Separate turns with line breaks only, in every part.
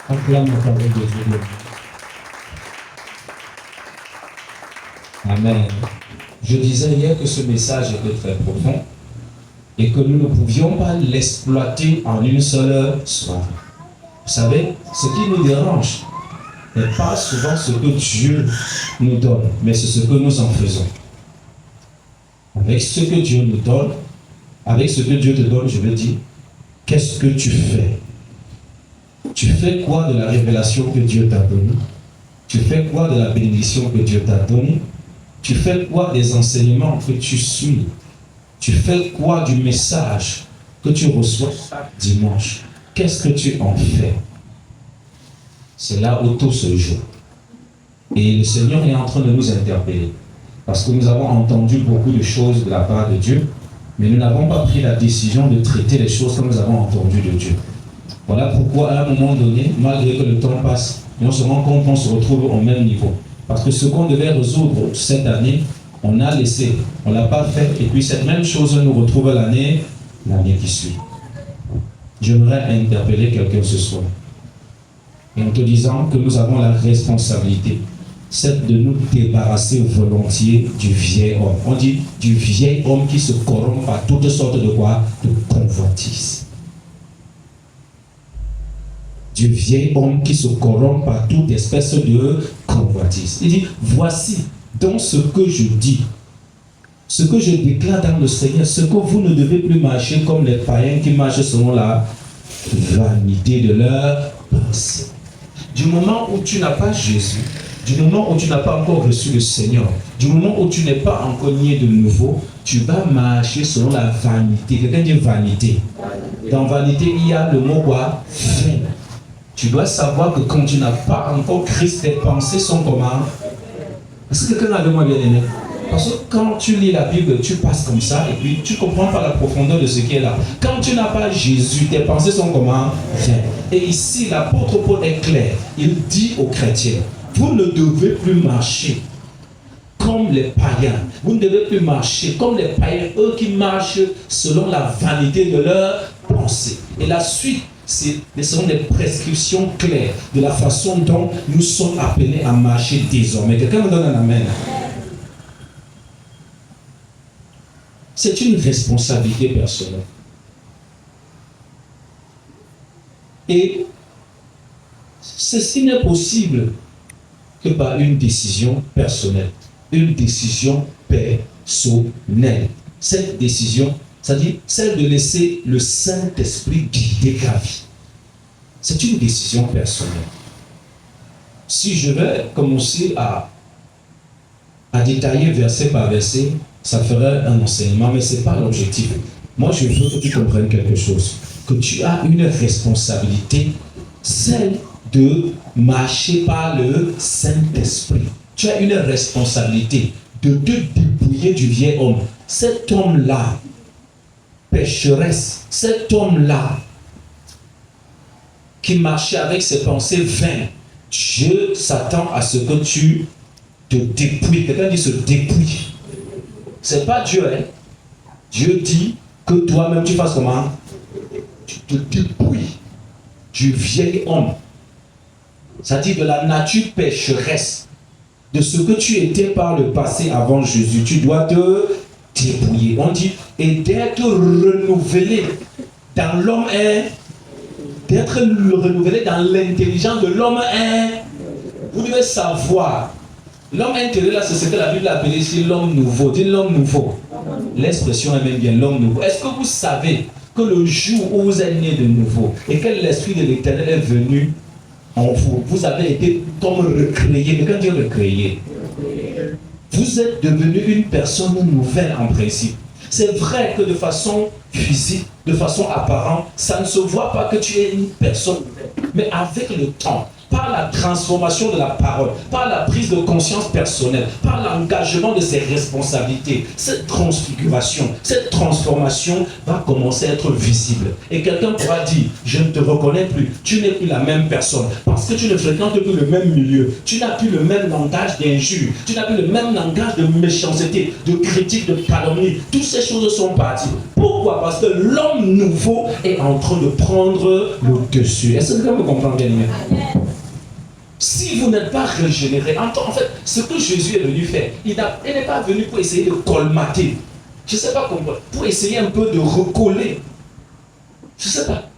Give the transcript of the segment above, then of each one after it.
Acclame la parole de Dieu. Amen. Je disais hier que ce message était très profond et que nous ne pouvions pas l'exploiter en une seule soirée. Vous savez, ce qui nous dérange n'est pas souvent ce que Dieu nous donne, mais c'est ce que nous en faisons. Avec ce que Dieu nous donne, avec ce que Dieu te donne, je veux dire, qu'est-ce que tu fais? Tu fais quoi de la révélation que Dieu t'a donnée? Tu fais quoi de la bénédiction que Dieu t'a donnée? Tu fais quoi des enseignements que tu suis? Tu fais quoi du message que tu reçois chaque dimanche? Qu'est-ce que tu en fais? C'est là où tout se joue. Et le Seigneur est en train de nous interpeller. Parce que nous avons entendu beaucoup de choses de la part de Dieu, mais nous n'avons pas pris la décision de traiter les choses comme nous avons entendu de Dieu. Voilà pourquoi à un moment donné, malgré que le temps passe, on se rend compte qu'on se retrouve au même niveau. Parce que ce qu'on devait résoudre cette année, on a laissé, on ne l'a pas fait, et puis cette même chose nous retrouve l'année qui suit. J'aimerais interpeller quelqu'un ce soir, et en te disant que nous avons la responsabilité, c'est de nous débarrasser volontiers du vieil homme. On dit du vieil homme qui se corrompt par toutes sortes de quoi? De convoitises. Du vieil homme qui se corrompt par toute espèce de convoitise. Il dit, voici donc ce que je dis, ce que je déclare dans le Seigneur, ce que vous ne devez plus marcher comme les païens qui marchent selon la vanité de leur pensée. Du moment où tu n'as pas Jésus, du moment où tu n'as pas encore reçu le Seigneur, du moment où tu n'es pas encore né de nouveau, tu vas marcher selon la vanité. Quelqu'un dit vanité. Dans vanité, il y a le mot quoi? Vain. Tu dois savoir que quand tu n'as pas encore Christ, tes pensées sont comment? Est-ce que quelqu'un a le mot bien aimé? Parce que quand tu lis la Bible, tu passes comme ça et puis tu ne comprends pas la profondeur de ce qui est là. Quand tu n'as pas Jésus, tes pensées sont comment? Vain. Et ici, l'apôtre Paul est clair. Il dit aux chrétiens, vous ne devez plus marcher comme les païens. Vous ne devez plus marcher comme les païens, eux qui marchent selon la vanité de leurs pensées. Et la suite, ce sont des prescriptions claires de la façon dont nous sommes appelés à marcher désormais. Quelqu'un me donne un amen. C'est une responsabilité personnelle. Et ceci n'est possible que par une décision personnelle. Une décision personnelle. Cette décision, c'est-à-dire celle de laisser le Saint-Esprit guider ta vie. C'est une décision personnelle. Si je vais commencer à détailler verset par verset, ça ferait un enseignement, mais ce n'est pas l'objectif. Moi, je veux que tu comprennes quelque chose. Que tu as une responsabilité, celle de marcher par le Saint-Esprit. Tu as une responsabilité de te dépouiller du vieil homme. Cet homme-là, pécheresse, cet homme-là, qui marchait avec ses pensées vaines, Dieu s'attend à ce que tu te dépouilles. Quelqu'un dit se dépouille. C'est pas Dieu, hein? Dieu dit que toi-même tu fasses comment? Tu te dépouilles du vieil homme. C'est-à-dire de la nature pécheresse, de ce que tu étais par le passé avant Jésus. Tu dois te dépouiller. On dit, et d'être renouvelé dans l'homme d'être renouvelé dans l'intelligence de l'homme vous devez savoir. L'homme intérieur, là, c'est ce que la Bible appelle ici l'homme nouveau. Dis l'homme nouveau. L'expression est même bien l'homme nouveau. Est-ce que vous savez que le jour où vous êtes né de nouveau et que l'Esprit de l'Éternel est venu en vous, vous avez été comme recréé. Quelqu'un dit recréé. Vous êtes devenu une personne nouvelle en principe. C'est vrai que de façon physique, de façon apparente, ça ne se voit pas que tu es une personne nouvelle. Mais avec le temps, par la transformation de la parole, par la prise de conscience personnelle, par l'engagement de ses responsabilités. Cette transfiguration, cette transformation va commencer à être visible. Et quelqu'un pourra dire, je ne te reconnais plus, tu n'es plus la même personne, parce que tu ne fréquentes plus le même milieu, tu n'as plus le même langage d'injure, tu n'as plus le même langage de méchanceté, de critique, de calomnie. Toutes ces choses sont parties. Pourquoi? Parce que l'homme nouveau est en train de prendre le dessus. Est-ce que quelqu'un me comprend bien? Si vous n'êtes pas régénéré, en fait, ce que Jésus est venu faire, il n'est pas venu pour essayer de colmater. Je ne sais pas comment, pour essayer un peu de recoller. Je ne sais pas.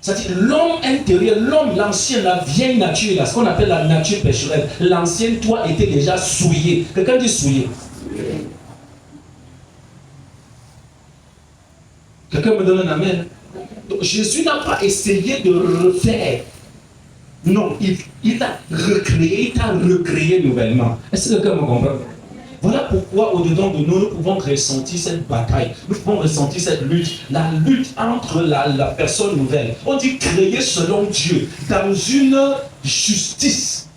C'est-à-dire l'homme intérieur, l'homme, l'ancien, la vieille nature, là, ce qu'on appelle la nature pécheresse, l'ancien toi était déjà souillé. Quelqu'un dit souillé. Quelqu'un me donne un amen. Donc, Jésus n'a pas essayé de refaire. Non, il t'a recréé, il t'a recréé nouvellement. Est-ce que quelqu'un me comprend? Voilà pourquoi au-dedans de nous, nous pouvons ressentir cette bataille. Nous pouvons ressentir cette lutte. La lutte entre la personne nouvelle. On dit créer selon Dieu, dans une justice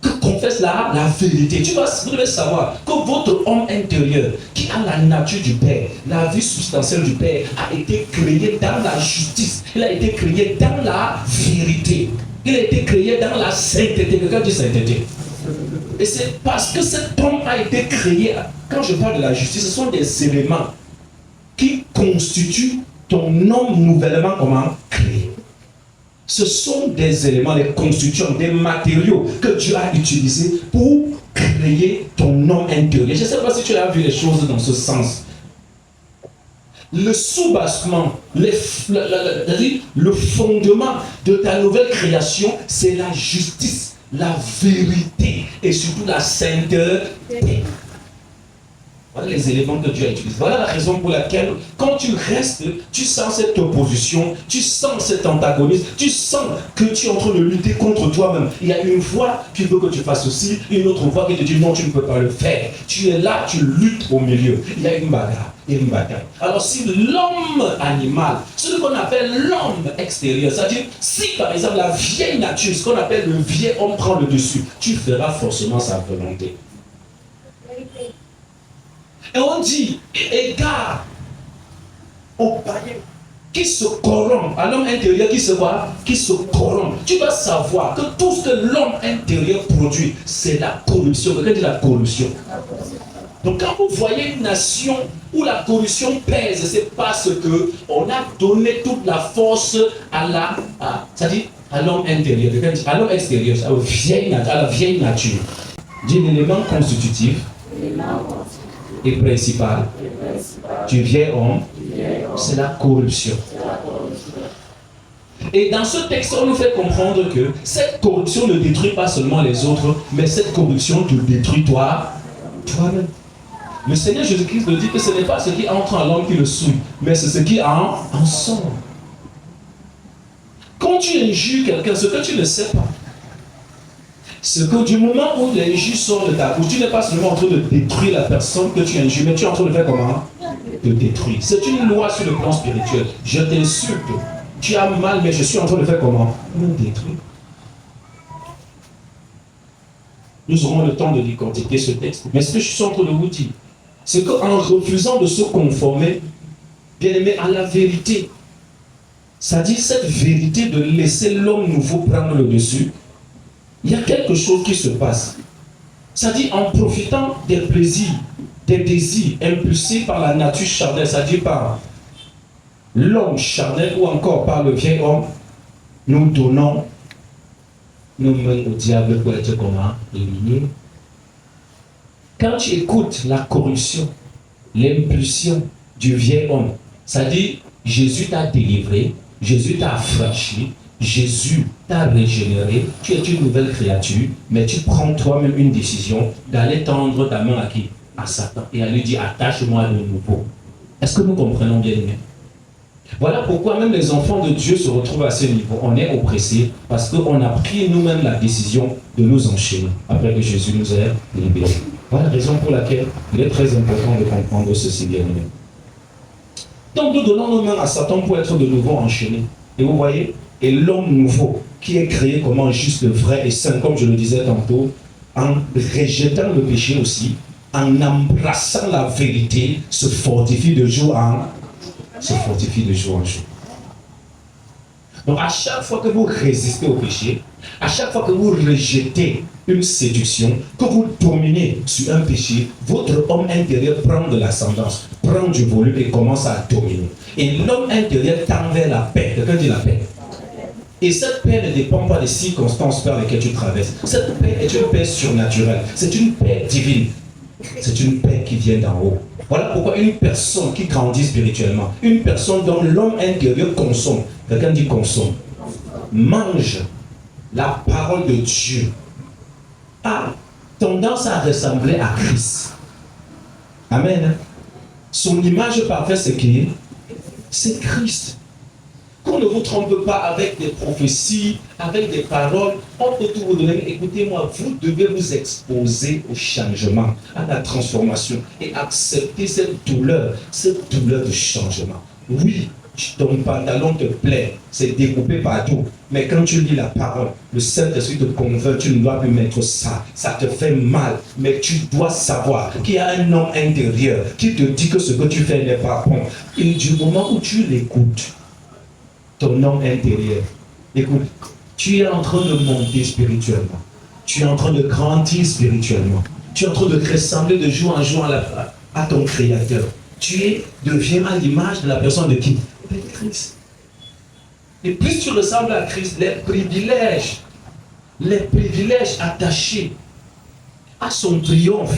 que confesse la vérité. Vous devez savoir que votre homme intérieur, qui a la nature du Père, la vie substantielle du Père, a été créé dans la justice. Il a été créé dans la vérité. Il a été créé dans la sainteté. Quelqu'un dit sainteté. Et c'est parce que cet homme a été créé, quand je parle de la justice, ce sont des éléments qui constituent ton homme nouvellement créé. Ce sont des éléments, des constituants, des matériaux que Dieu a utilisés pour créer ton homme intérieur. Je ne sais pas si tu as vu les choses dans ce sens. Le soubassement, le fondement de ta nouvelle création, c'est la justice, la vérité et surtout la sainteté. Voilà les éléments que Dieu a utilisés. Voilà la raison pour laquelle, quand tu restes, tu sens cette opposition, tu sens cet antagonisme, tu sens que tu es en train de lutter contre toi-même. Il y a une voix qui veut que tu fasses ceci, une autre voix qui te dit non, tu ne peux pas le faire. Tu es là, tu luttes au milieu. Il y a une bagarre. Une bataille. Alors si l'homme animal, ce qu'on appelle l'homme extérieur, c'est-à-dire si par exemple la vieille nature, ce qu'on appelle le vieil homme prend le dessus, tu feras forcément sa volonté. Et on dit, égard au païen qui se corrompt, à l'homme intérieur qui se voit, qui se corrompt. Tu vas savoir que tout ce que l'homme intérieur produit, c'est la corruption. Quelqu'un dit la corruption. Donc quand vous voyez une nation où la corruption pèse, c'est parce qu'on a donné toute la force à c'est-à-dire à l'homme intérieur, à l'homme extérieur, à la vieille nature. Dit l'élément constitutif et principal du vieil homme, c'est la corruption. Et dans ce texte, on nous fait comprendre que cette corruption ne détruit pas seulement les autres, mais cette corruption te détruit toi-même. Le Seigneur Jésus-Christ nous dit que ce n'est pas ce qui entre en l'homme qui le souille, mais c'est ce qui en sort. Quand tu injures quelqu'un, ce que tu ne sais pas, c'est que du moment où l'injure sort de ta bouche, tu n'es pas seulement en train de détruire la personne que tu injures, mais tu es en train de faire comment? De détruire. C'est une loi sur le plan spirituel. Je t'insulte, tu as mal, mais je suis en train de faire comment? Me détruire. Nous aurons le temps de décortiquer ce texte. Mais ce que je suis en train de vous dire, c'est qu'en refusant de se conformer, bien aimé, à la vérité, c'est-à-dire cette vérité de laisser l'homme nouveau prendre le dessus, il y a quelque chose qui se passe. C'est-à-dire en profitant des plaisirs, des désirs impulsés par la nature charnelle, c'est-à-dire par l'homme charnel ou encore par le vieil homme, nous donnons nos mains au diable pour être comment? Éliminés. Quand tu écoutes la corruption, l'impulsion du vieil homme, c'est-à-dire Jésus t'a délivré, Jésus t'a affranchi, Jésus t'a régénéré, tu es une nouvelle créature, mais tu prends toi-même une décision d'aller tendre ta main à qui? À Satan, et à lui dire attache-moi de nouveau. Est-ce que nous comprenons bien? Voilà pourquoi même les enfants de Dieu se retrouvent à ce niveau. On est oppressés parce qu'on a pris nous-mêmes la décision de nous enchaîner après que Jésus nous ait libérés. Voilà la raison pour laquelle il est très important de comprendre ceci bien aimé. Donc nous donnons nos mains à Satan pour être de nouveau enchaînés. Et vous voyez, et l'homme nouveau qui est créé comme un juste, vrai et saint, comme je le disais tantôt, en rejetant le péché aussi, en embrassant la vérité, se fortifie de jour en jour. Donc à chaque fois que vous résistez au péché, à chaque fois que vous rejetez une séduction, que vous dominez sur un péché, votre homme intérieur prend de l'ascendance, prend du volume et commence à dominer. Et l'homme intérieur tend vers la paix. Quelqu'un dit la paix. Et cette paix ne dépend pas des circonstances par lesquelles tu traverses. Cette paix est une paix surnaturelle. C'est une paix divine. C'est une paix qui vient d'en haut. Voilà pourquoi une personne qui grandit spirituellement, une personne dont l'homme intérieur consomme, quelqu'un dit consomme, mange la parole de Dieu, a tendance à ressembler à Christ. Amen. Son image parfaite, c'est qui? C'est Christ. Qu'on ne vous trompe pas avec des prophéties, avec des paroles. On peut tout vous donner. Écoutez-moi, vous devez vous exposer au changement, à la transformation et accepter cette douleur de changement. Oui, ton pantalon te plaît, c'est découpé partout. Mais quand tu lis la parole, le Saint-Esprit te convainc, tu ne dois plus mettre ça. Ça te fait mal. Mais tu dois savoir qu'il y a un homme intérieur qui te dit que ce que tu fais n'est pas bon. Et du moment où tu l'écoutes, ton homme intérieur, écoute, tu es en train de monter spirituellement. Tu es en train de grandir spirituellement. Tu es en train de ressembler de jour en jour à ton Créateur. Tu deviens à l'image de la personne de qui? De Christ. Et plus tu ressembles à Christ, les privilèges attachés à son triomphe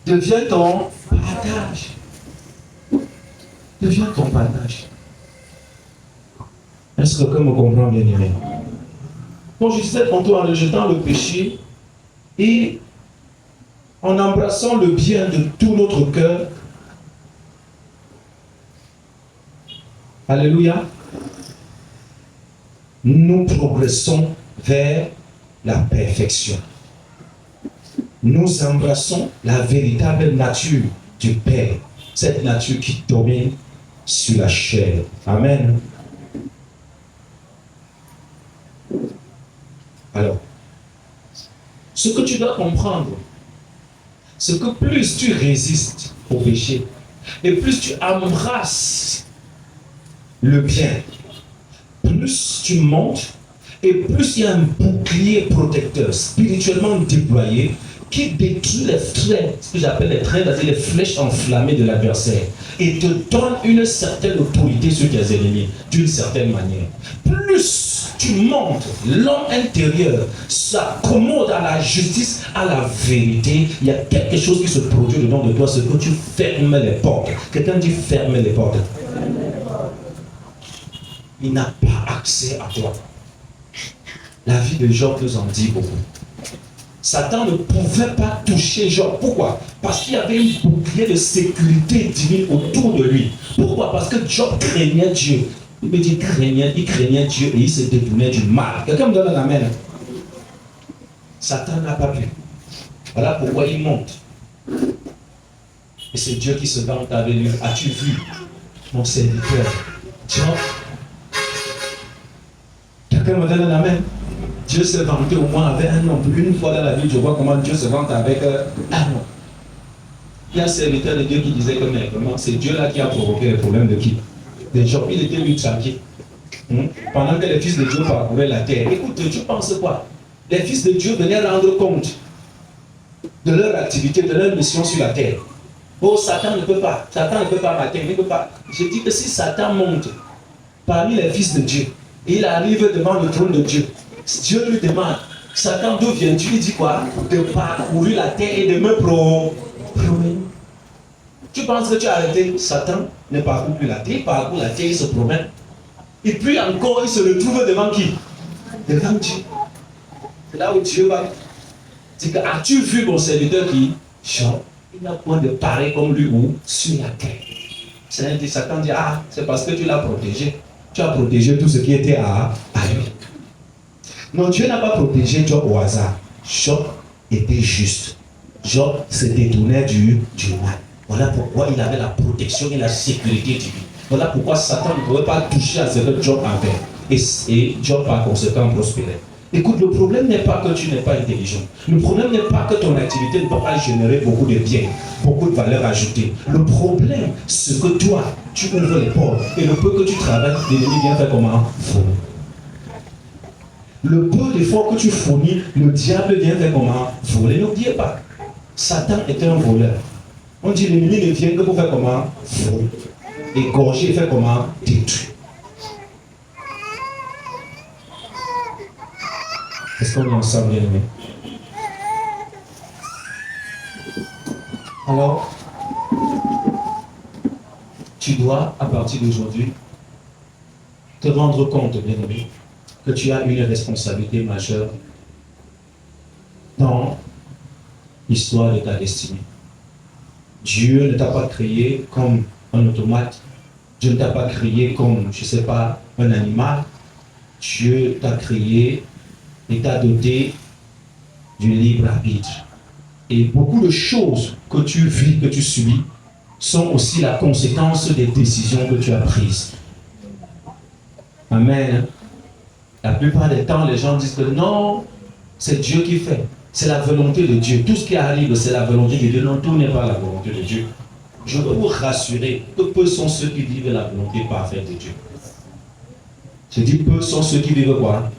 deviennent ton partage. Est-ce que quelqu'un me comprend, bien aimé? Donc je disais tantôt, en rejetant le péché et en embrassant le bien de tout notre cœur, alléluia, nous progressons vers la perfection. Nous embrassons la véritable nature du Père, cette nature qui domine sur la chair. Amen. Alors, ce que tu dois comprendre, c'est que plus tu résistes au péché, et plus tu embrasses le bien, plus tu montes, et plus il y a un bouclier protecteur spirituellement déployé qui détruit les traits, ce que j'appelle les traits, c'est-à-dire les flèches enflammées de l'adversaire, et te donne une certaine autorité sur tes ennemis, d'une certaine manière. Plus tu montes, l'homme intérieur s'accommode à la justice, à la vérité, il y a quelque chose qui se produit dedans de toi, c'est que tu fermes les portes. Quelqu'un dit fermer les portes. Il n'a pas accès à toi. La vie de Job nous en dit beaucoup. Satan ne pouvait pas toucher Job. Pourquoi? Parce qu'il y avait une bouclier de sécurité divine autour de lui. Pourquoi? Parce que Job craignait Dieu. Il me dit il craignait Dieu et il se détournait du mal. Quelqu'un me donne un amen. Satan n'a pas pu. Voilà pourquoi il monte. Et c'est Dieu qui se vante avec lui. As-tu vu mon serviteur Job? Quelqu'un me donne un amen. Dieu s'est vanté au moins avec un homme. Une fois dans la vie, je vois comment Dieu se vante avec un homme. Il y a un serviteur de Dieu qui disait que mais vraiment, c'est Dieu là qui a provoqué les problèmes de qui? De Job. Il était lui traqué. Pendant que les fils de Dieu parcouraient la terre. Écoute, tu penses quoi? Les fils de Dieu venaient rendre compte de leur activité, de leur mission sur la terre. Oh, Satan ne peut pas. Satan ne peut pas m'atteindre. Il ne peut pas. Je dis que si Satan monte parmi les fils de Dieu, et il arrive devant le trône de Dieu, Dieu lui demande, Satan, d'où viens-tu? Il dit quoi? De parcourir la terre et de me promener. Tu penses que tu as arrêté? Satan ne parcourt plus la terre, il parcourt la terre, il se promène. Et puis encore, il se retrouve devant qui? Devant Dieu. C'est là où Dieu va dire, as-tu vu mon serviteur qui? Jean, il n'a point de pareil comme lui ou sur la terre. Satan dit, ah, c'est parce que tu l'as protégé. Tu as protégé tout ce qui était à lui. Non, Dieu n'a pas protégé Job au hasard. Job était juste. Job se détournait du mal. Voilà pourquoi il avait la protection et la sécurité divine. Voilà pourquoi Satan ne pouvait pas toucher à ce que Job avait. et Job par conséquent prospérait. Écoute, le problème n'est pas que tu n'es pas intelligent. Le problème n'est pas que ton activité ne peut pas générer beaucoup de biens, beaucoup de valeur ajoutée. Le problème, c'est que toi, tu ouvres les portes et le peu que tu travailles, l'ennemi vient faire comment? Fournir. Le peu d'efforts que tu fournis, le diable vient faire comment? Voler. N'oubliez pas, Satan est un voleur. On dit l'ennemi ne vient que pour faire comment? Voler. Égorger et faire comment? Détruire. Est-ce qu'on est ensemble, bien aimé? Alors, tu dois, à partir d'aujourd'hui, te rendre compte, bien aimé, que tu as une responsabilité majeure dans l'histoire de ta destinée. Dieu ne t'a pas créé comme un automate. Dieu ne t'a pas créé comme, je ne sais pas, un animal. Dieu t'a créé et t'a doté du libre arbitre. Et beaucoup de choses que tu vis, que tu subis, sont aussi la conséquence des décisions que tu as prises. Amen. La plupart des temps, les gens disent que non, c'est Dieu qui fait. C'est la volonté de Dieu. Tout ce qui arrive, c'est la volonté de Dieu. Non, tout n'est pas la volonté de Dieu. Je veux vous rassurer que peu sont ceux qui vivent la volonté parfaite de Dieu. Je dis peu sont ceux qui vivent quoi?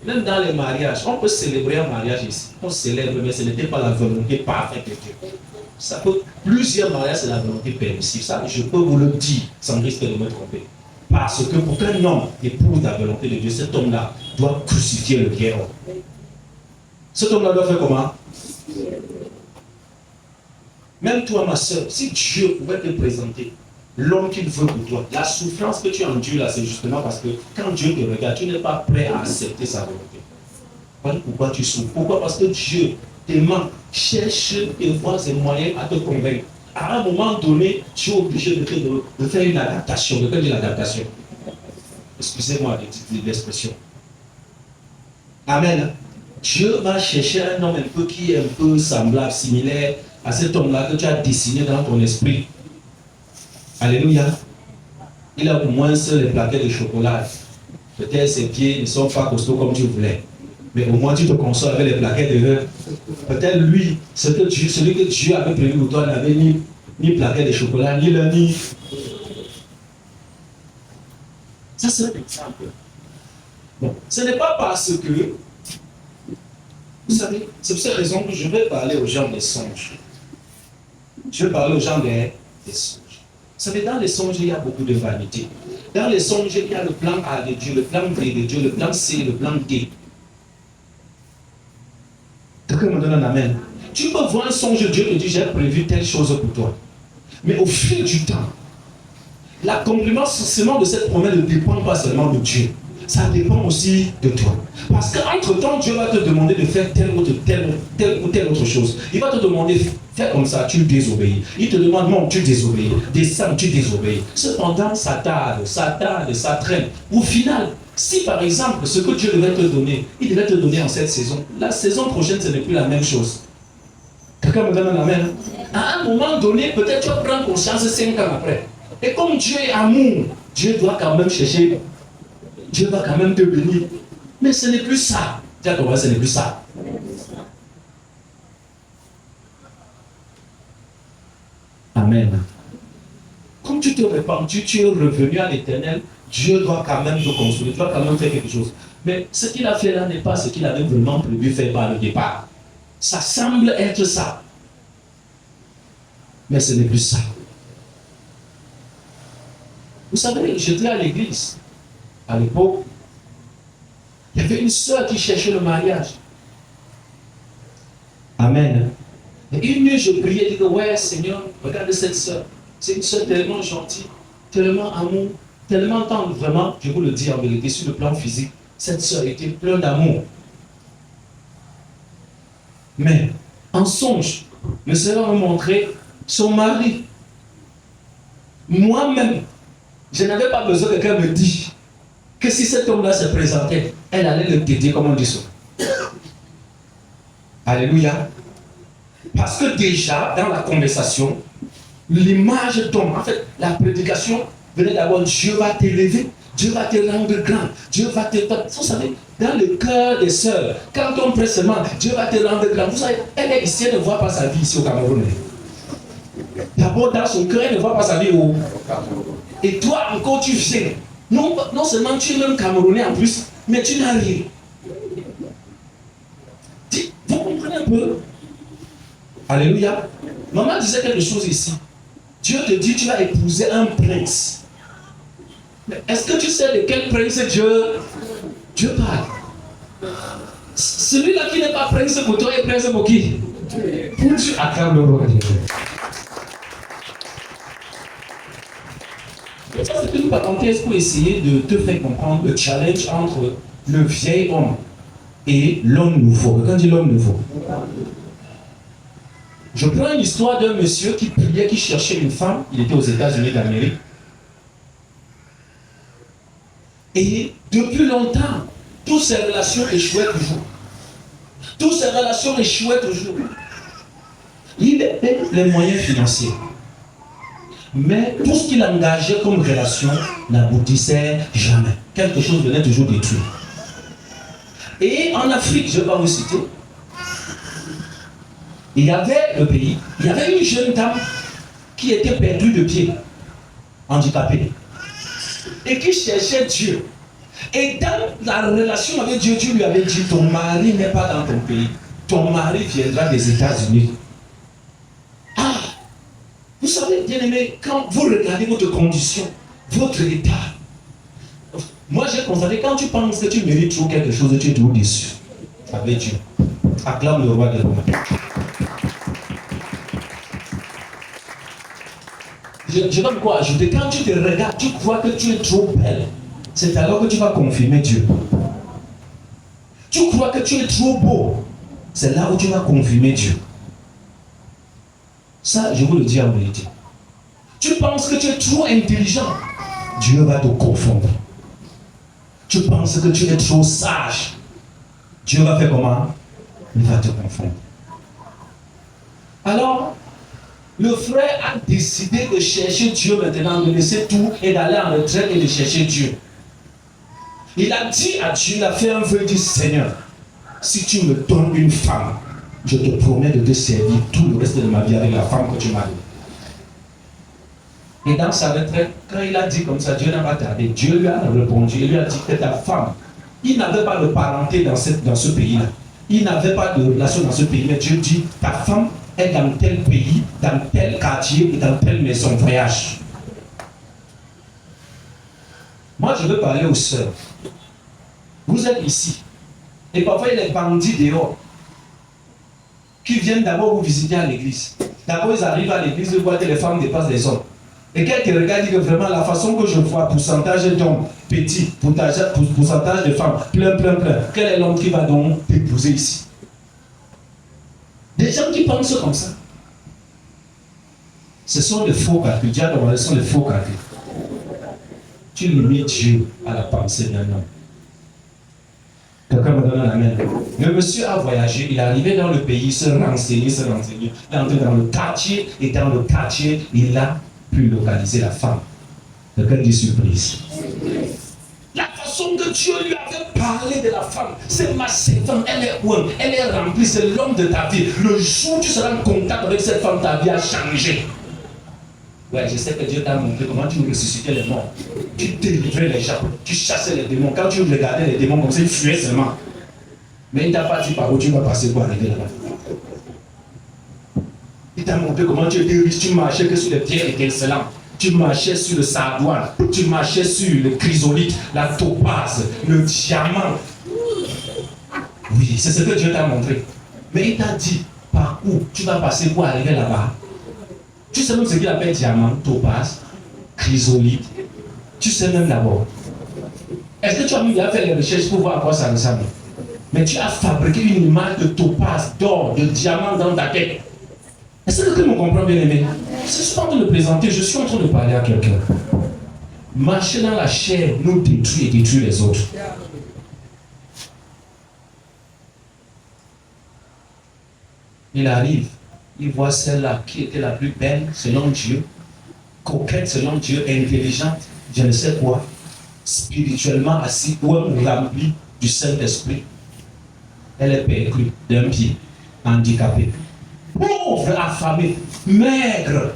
Même dans les mariages, on peut célébrer un mariage ici. On célèbre, mais ce n'était pas la volonté parfaite de Dieu. Ça peut, plusieurs mariages, c'est la volonté permissive. Ça, je peux vous le dire sans risque de me tromper. Parce que pour qu'un homme épouse la volonté de Dieu, cet homme-là doit crucifier le vieil homme. Cet homme-là doit faire comment? Même toi, ma soeur, si Dieu pouvait te présenter l'homme qu'il veut pour toi, la souffrance que tu endures là, c'est justement parce que quand Dieu te regarde, tu n'es pas prêt à accepter sa volonté. Voilà pourquoi tu souffres. Pourquoi? Parce que Dieu t'aimant, cherche et voit ses moyens à te convaincre. À un moment donné, tu es obligé de faire une adaptation. De faire une adaptation. Excusez-moi l'expression. Amen. Dieu va chercher un homme un peu qui est un peu semblable, similaire à cet homme-là que tu as dessiné dans ton esprit. Alléluia. Il a au moins les plaquettes de chocolat. Peut-être ses pieds ne sont pas costauds comme tu voulais. Mais au moins tu te consoles avec les plaquettes de l'heure. Peut-être lui, celui que Dieu avait prévu pour toi n'avait ni plaquettes de chocolat, ni le ni. Ça c'est un exemple. Bon, ce n'est pas parce que, vous savez, c'est pour cette raison que je vais parler aux gens des songes. Je vais parler aux gens des songes. Vous savez, dans les songes, il y a beaucoup de vanité. Dans les songes, il y a le plan A de Dieu, le plan B de Dieu, le plan C, le plan D. Quelqu'un me donne un amen. Tu peux voir un songe, Dieu te dit, j'ai prévu telle chose pour toi. Mais au fil du temps, l'accomplissement de cette promesse ne dépend pas seulement de Dieu. Ça dépend aussi de toi. Parce qu'entre-temps, Dieu va te demander de faire telle ou telle autre chose. Il va te demander, fais comme ça, tu désobéis. Il te demande, non, tu désobéis. Descends, tu désobéis. Cependant, ça tarde, ça traîne. Au final, si par exemple, ce que Dieu devait te donner, il devait te donner en cette saison, la saison prochaine, ce n'est plus la même chose. Quelqu'un me donne un amen? À un moment donné, peut-être tu vas prendre conscience 5 ans après. Et comme Dieu est amour, Dieu doit quand même chercher. Dieu va quand même te bénir. Mais ce n'est plus ça. Tu as compris, ce n'est plus ça. Amen. Comme tu te répandu, tu es revenu à l'Éternel, Dieu doit quand même te construire, tu dois quand même faire quelque chose. Mais ce qu'il a fait là n'est pas ce qu'il avait vraiment prévu faire par le départ. Ça semble être ça. Mais ce n'est plus ça. Vous savez, j'étais à l'église. À l'époque, il y avait une sœur qui cherchait le mariage. Amen. Et une nuit, je priais, je disais, ouais, Seigneur, regarde cette sœur. C'est une sœur tellement gentille, tellement amour, tellement tendre. Vraiment, je vous le dis en vérité, sur le plan physique, cette sœur était pleine d'amour. Mais, en songe, le Seigneur m'a montré son mari. Moi-même, je n'avais pas besoin que quelqu'un me dise que si cet homme-là se présentait, elle allait le guider comme on dit ça. Alléluia. Parce que déjà, dans la conversation, l'image tombe. En fait, la prédication venait d'abord, Dieu va t'élever, Dieu va te rendre grand. Dieu va te... Vous savez, dans le cœur des sœurs, quand on prie seulement, Dieu va te rendre grand. Vous savez, elle est ici, elle ne voit pas sa vie ici au Cameroun. D'abord, dans son cœur, elle ne voit pas sa vie au Cameroun. Et toi, encore, tu viens. Non seulement tu es même Camerounais en plus, mais tu n'as rien. Vous comprenez un peu? Alléluia. Maman disait quelque chose ici. Dieu te dit, tu vas épouser un prince. Mais est-ce que tu sais de quel prince Dieu parle? Celui-là qui n'est pas prince pour toi est prince pour qui? Pour Dieu. Acclame le roi de Dieu. C'est une parenthèse pour essayer de te faire comprendre le challenge entre le vieil homme et l'homme nouveau. Quand on dit l'homme nouveau, je prends une histoire d'un monsieur qui priait, qui cherchait une femme. Il était aux États-Unis d'Amérique. Et depuis longtemps, toutes ces relations échouaient toujours. Toutes ces relations échouaient toujours. Il avait les moyens financiers. Mais tout ce qu'il engageait comme relation n'aboutissait jamais. Quelque chose venait toujours détruire. Et en Afrique, je vais vous citer, il y avait le pays, il y avait une jeune dame qui était perdue de pied, handicapée, et qui cherchait Dieu. Et dans la relation avec Dieu, Dieu lui avait dit, ton mari n'est pas dans ton pays, ton mari viendra des États-Unis. Ah, vous savez, bien aimé, quand vous regardez votre condition, votre état, moi j'ai constaté, quand tu penses que tu mérites trop quelque chose, tu es toujours déçu avec Dieu. Acclame le roi des rois. Je donne quoi ajouter. Quand tu te regardes, tu crois que tu es trop belle. C'est alors que tu vas confirmer Dieu. Tu crois que tu es trop beau. C'est là où tu vas confirmer Dieu. Ça, je vous le dis en vérité. Tu penses que tu es trop intelligent. Dieu va te confondre. Tu penses que tu es trop sage. Dieu va faire comment? Il va te confondre. Alors, le frère a décidé de chercher Dieu maintenant, de laisser tout et d'aller en retraite et de chercher Dieu. Il a dit à Dieu, il a fait un vœu, il dit, Seigneur, si tu me donnes une femme, je te promets de te servir tout le reste de ma vie avec la femme que tu m'as donnée. Et dans sa retraite, quand il a dit comme ça, Dieu n'a pas tardé. Dieu lui a répondu, il lui a dit que ta femme, il n'avait pas de parenté dans ce pays-là. Il n'avait pas de relation dans ce pays, mais Dieu dit, ta femme est dans tel pays, dans tel quartier et dans telle maison, voyage. Moi, je veux parler aux sœurs. Vous êtes ici. Et parfois, il y a des bandits dehors qui viennent d'abord vous visiter à l'église. D'abord, ils arrivent à l'église, ils voient que les femmes dépassent les hommes. Et quelqu'un regarde, dit que vraiment, la façon que je vois, pourcentage d'hommes petit, pourcentage de femmes plein. Quel est l'homme qui va donc t'épouser ici? Des gens qui pensent comme ça. Ce sont des faux calculs. Ce sont des faux calculs. Tu limites Dieu à la pensée d'un homme. Quelqu'un me donne un amen. Le monsieur a voyagé, il est arrivé dans le pays, se renseigner. Il est entré dans le quartier, et dans le quartier, il a pu localiser la femme. Quelqu'un dit surprise. La façon que Dieu lui avait parlé de la femme, c'est ma servante, elle est bonne, elle est remplie, c'est l'homme de ta vie. Le jour où tu seras en contact avec cette femme, ta vie a changé. Ouais, je sais que Dieu t'a montré comment tu ressuscitais les morts. Tu délivrais les gens, tu chassais les démons. Quand tu regardais les démons comme ça, ils fuyaient seulement. Mais il ne t'a pas dit par où tu vas passer pour arriver là-bas. Il t'a montré comment tu étais riche, tu marchais que sur les pierres étincelantes. Tu marchais sur le sardoine, tu marchais sur le chrysolite, la topaze, le diamant. Oui, c'est ce que Dieu t'a montré. Mais il t'a dit par où tu vas passer pour arriver là-bas. Tu sais même ce qu'il appelle diamant, topaze, chrysolite. Tu sais même d'abord. Est-ce que tu as mis à faire les recherches pour voir à quoi ça ressemble? Mais tu as fabriqué une image de topaze, d'or, de diamant dans ta tête. Est-ce que quelqu'un me comprend, bien aimé? Je suis pas en train de plaisanter, je suis en train de parler à quelqu'un. Marcher dans la chair nous détruit et détruit les autres. Il arrive, il voit celle-là qui était la plus belle selon Dieu, coquette selon Dieu, intelligente, je ne sais quoi. spirituellement assis ou remplie du Saint-Esprit, elle est perclue d'un pied, handicapée, pauvre, affamée, maigre.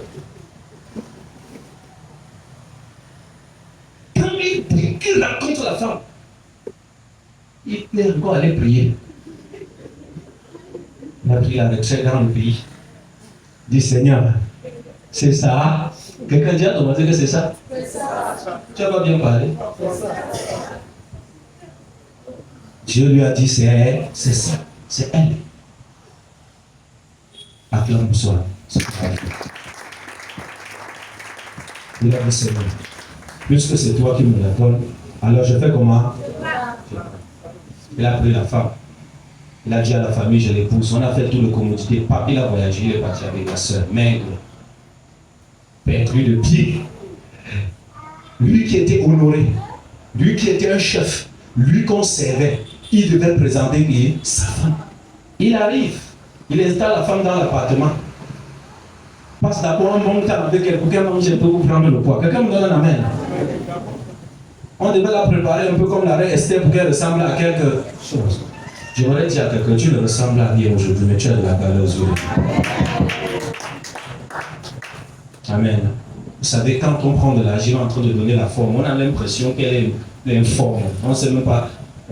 Quand il rencontre la femme, il est encore allé prier. Il a pris la retraite dans le pays. Il dit Seigneur, c'est ça. Quelqu'un dit à ton voisin que c'est ça? C'est ça. Tu as pas bien parlé? Dieu lui a dit c'est ça, c'est elle. Acclame pour soi. Il a dit Seigneur, puisque c'est toi qui me la donnes, alors je fais comment? Il a pris la femme. Il a dit à la famille, je l'épouse. On a fait tout le commodité. Papi, il a voyagé, il est parti avec la soeur, maigre, perclue de pied. Lui qui était honoré, lui qui était un chef, lui qu'on servait, il devait présenter sa femme. Il arrive, il installe la femme dans l'appartement. Passe d'abord un bon temps avec elle pour qu'elle mange un peu pour prendre le poids. Quelqu'un me donne un amen. On devait la préparer un peu comme la reine Esther pour qu'elle ressemble à quelque chose. J'aurais dit à quelqu'un, tu ne ressembles à rien aujourd'hui, mais tu as de la valeur aux yeux. Amen. Vous savez, quand on prend de l'argile en train de donner la forme, on a l'impression qu'elle est informe. On ne sait même pas.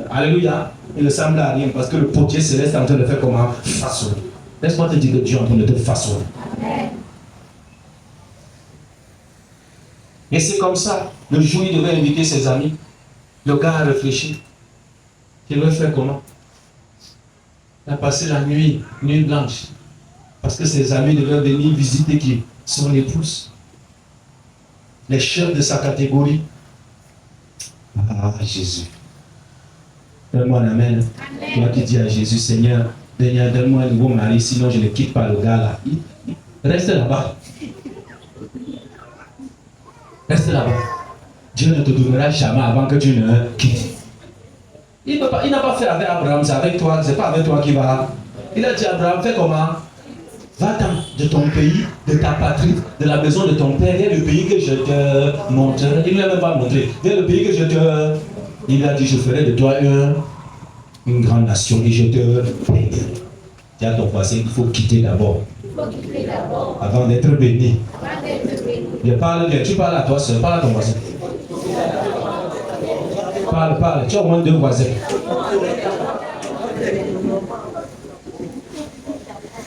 Alléluia. Il ne ressemble à rien parce que le potier céleste est en train de faire comment? Façonner. Laisse-moi te dire que Dieu est en train de te façonner. Et c'est comme ça. Le jour où il devait inviter ses amis, le gars a réfléchi. Il devait faire comment? Il a passé la nuit blanche. Parce que ses amis devaient venir visiter qui? Son épouse. Les chefs de sa catégorie. Ah, Jésus. Donne-moi un amen. Toi qui dis à Jésus, Seigneur, donne-moi un nouveau mari, sinon je ne quitte pas le gars là. Reste là-bas. Reste là-bas. Dieu ne te donnera jamais avant que tu ne quittes. Il n'a pas fait avec Abraham, c'est avec toi, c'est pas avec toi qui va. Il a dit à Abraham, fais comment? Va-t'en de ton pays, de ta patrie, de la maison de ton père, viens le pays que je te montrerai. Il ne l'a même pas montré. Viens le pays que je te... Il a dit, je ferai de toi une grande nation et je te paierai. Dis à ton voisin, il faut quitter d'abord. Avant d'être béni. Tu parles à toi seul, parle à ton voisin. Parle. Tu as au moins 2 voisins.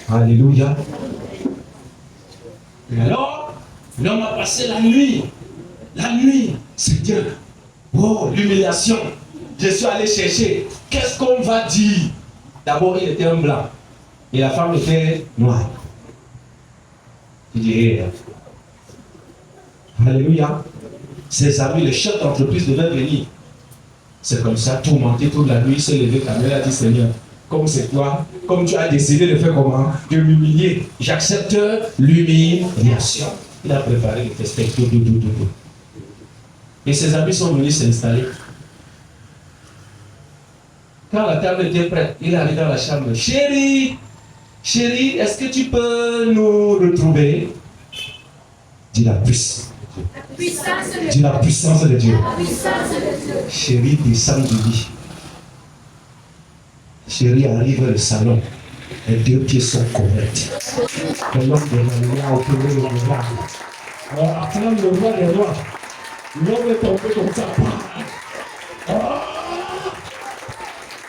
Alléluia. Et alors, l'homme a passé la nuit. La nuit, c'est Dieu. Oh, l'humiliation. Je suis allé chercher. Qu'est-ce qu'on va dire? D'abord, il était un blanc. Et la femme était noire. Il dit, alléluia. Ses amis, le chef d'entreprise devait venir. C'est comme ça, tourmenté toute la nuit, il s'est levé, il a dit, Seigneur, comme c'est toi, comme tu as décidé de faire comment? De m'humilier. J'accepte l'humiliation. Il a préparé le festin, tout. Et ses amis sont venus s'installer. Quand la table était prête, il est allé dans la chambre. Chérie, est-ce que tu peux nous retrouver? Dis la puissance. Dis la puissance de Dieu. Chérie, descend du lit. Chérie arrive au salon. Les 2 pieds sont couverts. L'homme de la loi opéré le roi. Alors, acclame le roi des rois. L'homme est tombé comme ça.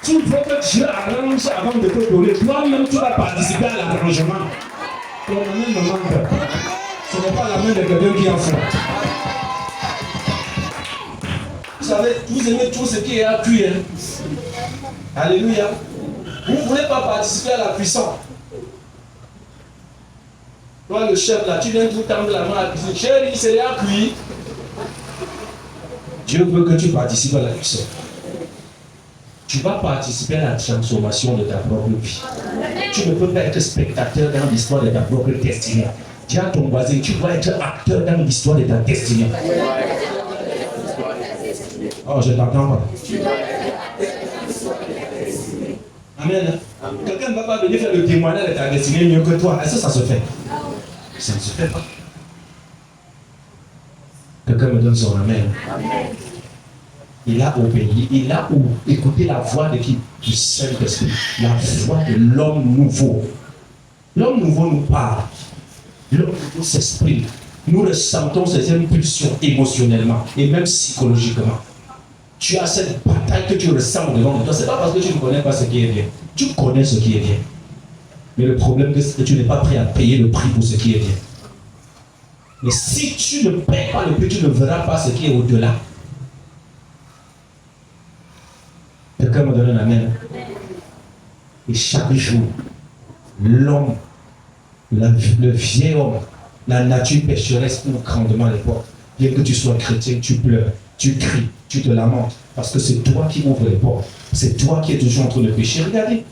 Tu veux que Dieu arrange avant de te donner. Toi-même, tu vas participer à l'arrangement. Ton main ne manque pas. Ce n'est pas la main de quelqu'un qui en fait. Vous savez, vous aimez tout ce qui est à cuire. Alléluia. Vous ne voulez pas participer à la cuisson. Toi, le chef, là, tu viens tout tendre la main à la cuisine. Chérie, c'est déjà cuit. Dieu veut que tu participes à la cuisson. Tu vas participer à la transformation de ta propre vie. Tu ne peux pas être spectateur dans l'histoire de ta propre destinée. Dis à ton voisin, tu dois être acteur dans l'histoire de ta destinée. Oh, je t'entends pas. Amen. Quelqu'un ne va pas venir faire le témoignage de ta destinée mieux que toi. Est-ce que ça se fait? Ça ne se fait pas. Quelqu'un me donne son amen. Il a obéi, il a écouté la voix de qui? Du Saint-Esprit, la voix de l'homme nouveau. L'homme nouveau nous parle, l'homme nouveau s'exprime. Nous ressentons ces impulsions émotionnellement et même psychologiquement. Tu as cette bataille que tu ressens devant toi. Ce n'est pas parce que tu ne connais pas ce qui est bien. Tu connais ce qui est bien. Mais le problème, c'est que tu n'es pas prêt à payer le prix pour ce qui est bien. Mais si tu ne payes pas le prix, tu ne verras pas ce qui est au-delà. Quelqu'un me donne un amen. Et chaque jour, l'homme, le vieil homme, la nature pécheresse ouvre grandement les portes. Bien que tu sois chrétien, tu pleures, tu cries, tu te lamentes. Parce que c'est toi qui ouvres les portes. C'est toi qui es toujours en train de pécher. Regardez,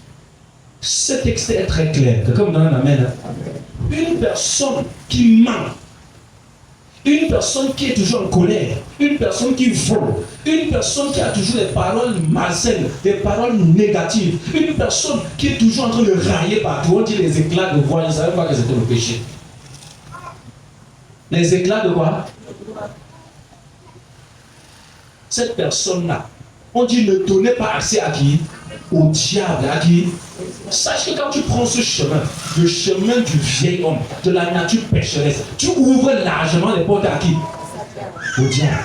ce texte est très clair. Quelqu'un me donne un amen. Une personne qui ment, une personne qui est toujours en colère, une personne qui vole, une personne qui a toujours des paroles malsaines, des paroles négatives, une personne qui est toujours en train de railler partout. On dit les éclats de voix, ils ne savaient pas que c'était le péché. Les éclats de quoi? Cette personne-là, on dit ne donnez pas accès à qui? Au diable, à qui? Sache que quand tu prends ce chemin, le chemin du vieil homme, de la nature pécheresse, tu ouvres largement les portes à qui? Au diable.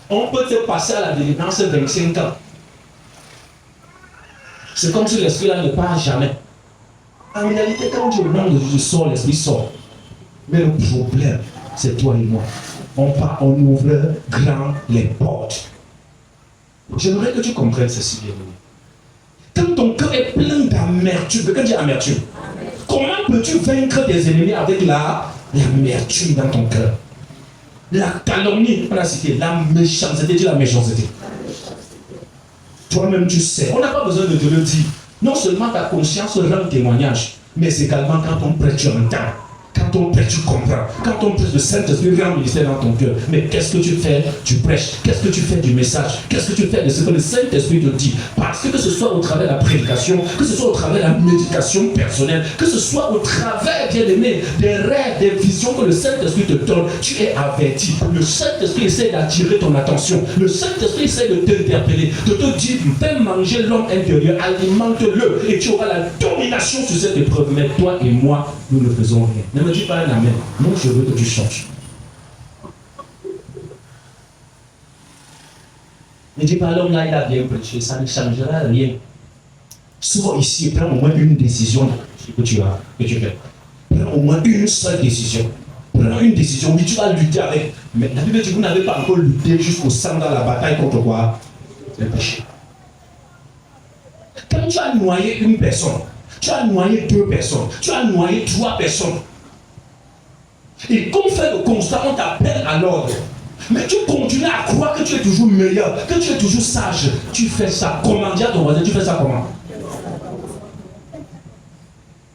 On peut te passer à la délivrance 25 ans. C'est comme si l'esprit-là ne part jamais. En réalité, quand tu au nom de Jésus sort, l'esprit sort. Mais le problème, c'est toi et moi. On ouvre grand les portes. J'aimerais que tu comprennes ceci, bien-aimé. Quand ton cœur est plein d'amertume, quelqu'un dit amertume. Comment peux-tu vaincre tes ennemis avec l'amertume dans ton cœur? La calomnie, on a cité, la méchanceté, dis la méchanceté. Toi-même tu sais, on n'a pas besoin de te le dire. Non seulement ta conscience rend témoignage, mais c'est également quand on prête, tu entends. Quand on prêche, tu comprends. Quand on prêche, le Saint-Esprit vient ministère dans ton cœur. Mais qu'est-ce que tu fais? Tu prêches. Qu'est-ce que tu fais du message? Qu'est-ce que tu fais de ce que le Saint-Esprit te dit? Parce que ce soit au travers de la prédication, que ce soit au travers de la méditation personnelle, que ce soit au travers, bien aimé, des rêves, des visions que le Saint-Esprit te donne, tu es averti. Le Saint-Esprit essaie d'attirer ton attention. Le Saint-Esprit essaie de t'interpeller, de te dire, fais manger l'homme intérieur, alimente-le, et tu auras la domination sur cette épreuve. Mais toi et moi, nous ne faisons rien. Ne me dis pas un amen. Non, je veux que tu changes. Ne dis pas l'homme là, il a bien prêché, ça ne changera rien. Sois ici et prends au moins une décision que tu fais. Prends au moins une seule décision. Prends une décision, oui, tu vas lutter avec. Mais la Bible dit que vous n'avez pas encore lutté jusqu'au sang dans la bataille contre quoi? Le péché. Quand tu as noyé une personne, tu as noyé 2 personnes, tu as noyé 3 personnes. Et qu'on fait le constat, on t'appelle à l'ordre. Mais tu continues à croire que tu es toujours meilleur, que tu es toujours sage. Tu fais ça comment? Dis à ton voisin, tu fais ça comment?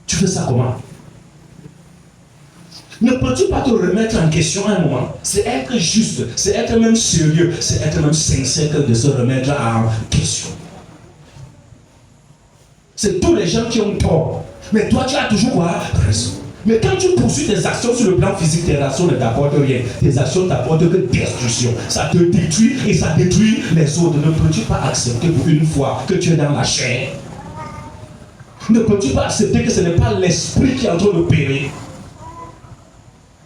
Tu fais ça comment? Ne peux-tu pas te remettre en question à un moment? C'est être juste, c'est être même sérieux, c'est être même sincère que de se remettre en question. C'est tous les gens qui ont tort. Mais toi, tu as toujours quoi? Raison. Mais quand tu poursuis tes actions sur le plan physique, tes actions ne t'apportent rien. Tes actions t'apportent que destruction. Ça te détruit et ça détruit les autres. Ne peux-tu pas accepter pour une fois que tu es dans la chair? Ne peux-tu pas accepter que ce n'est pas l'esprit qui est en train de périr?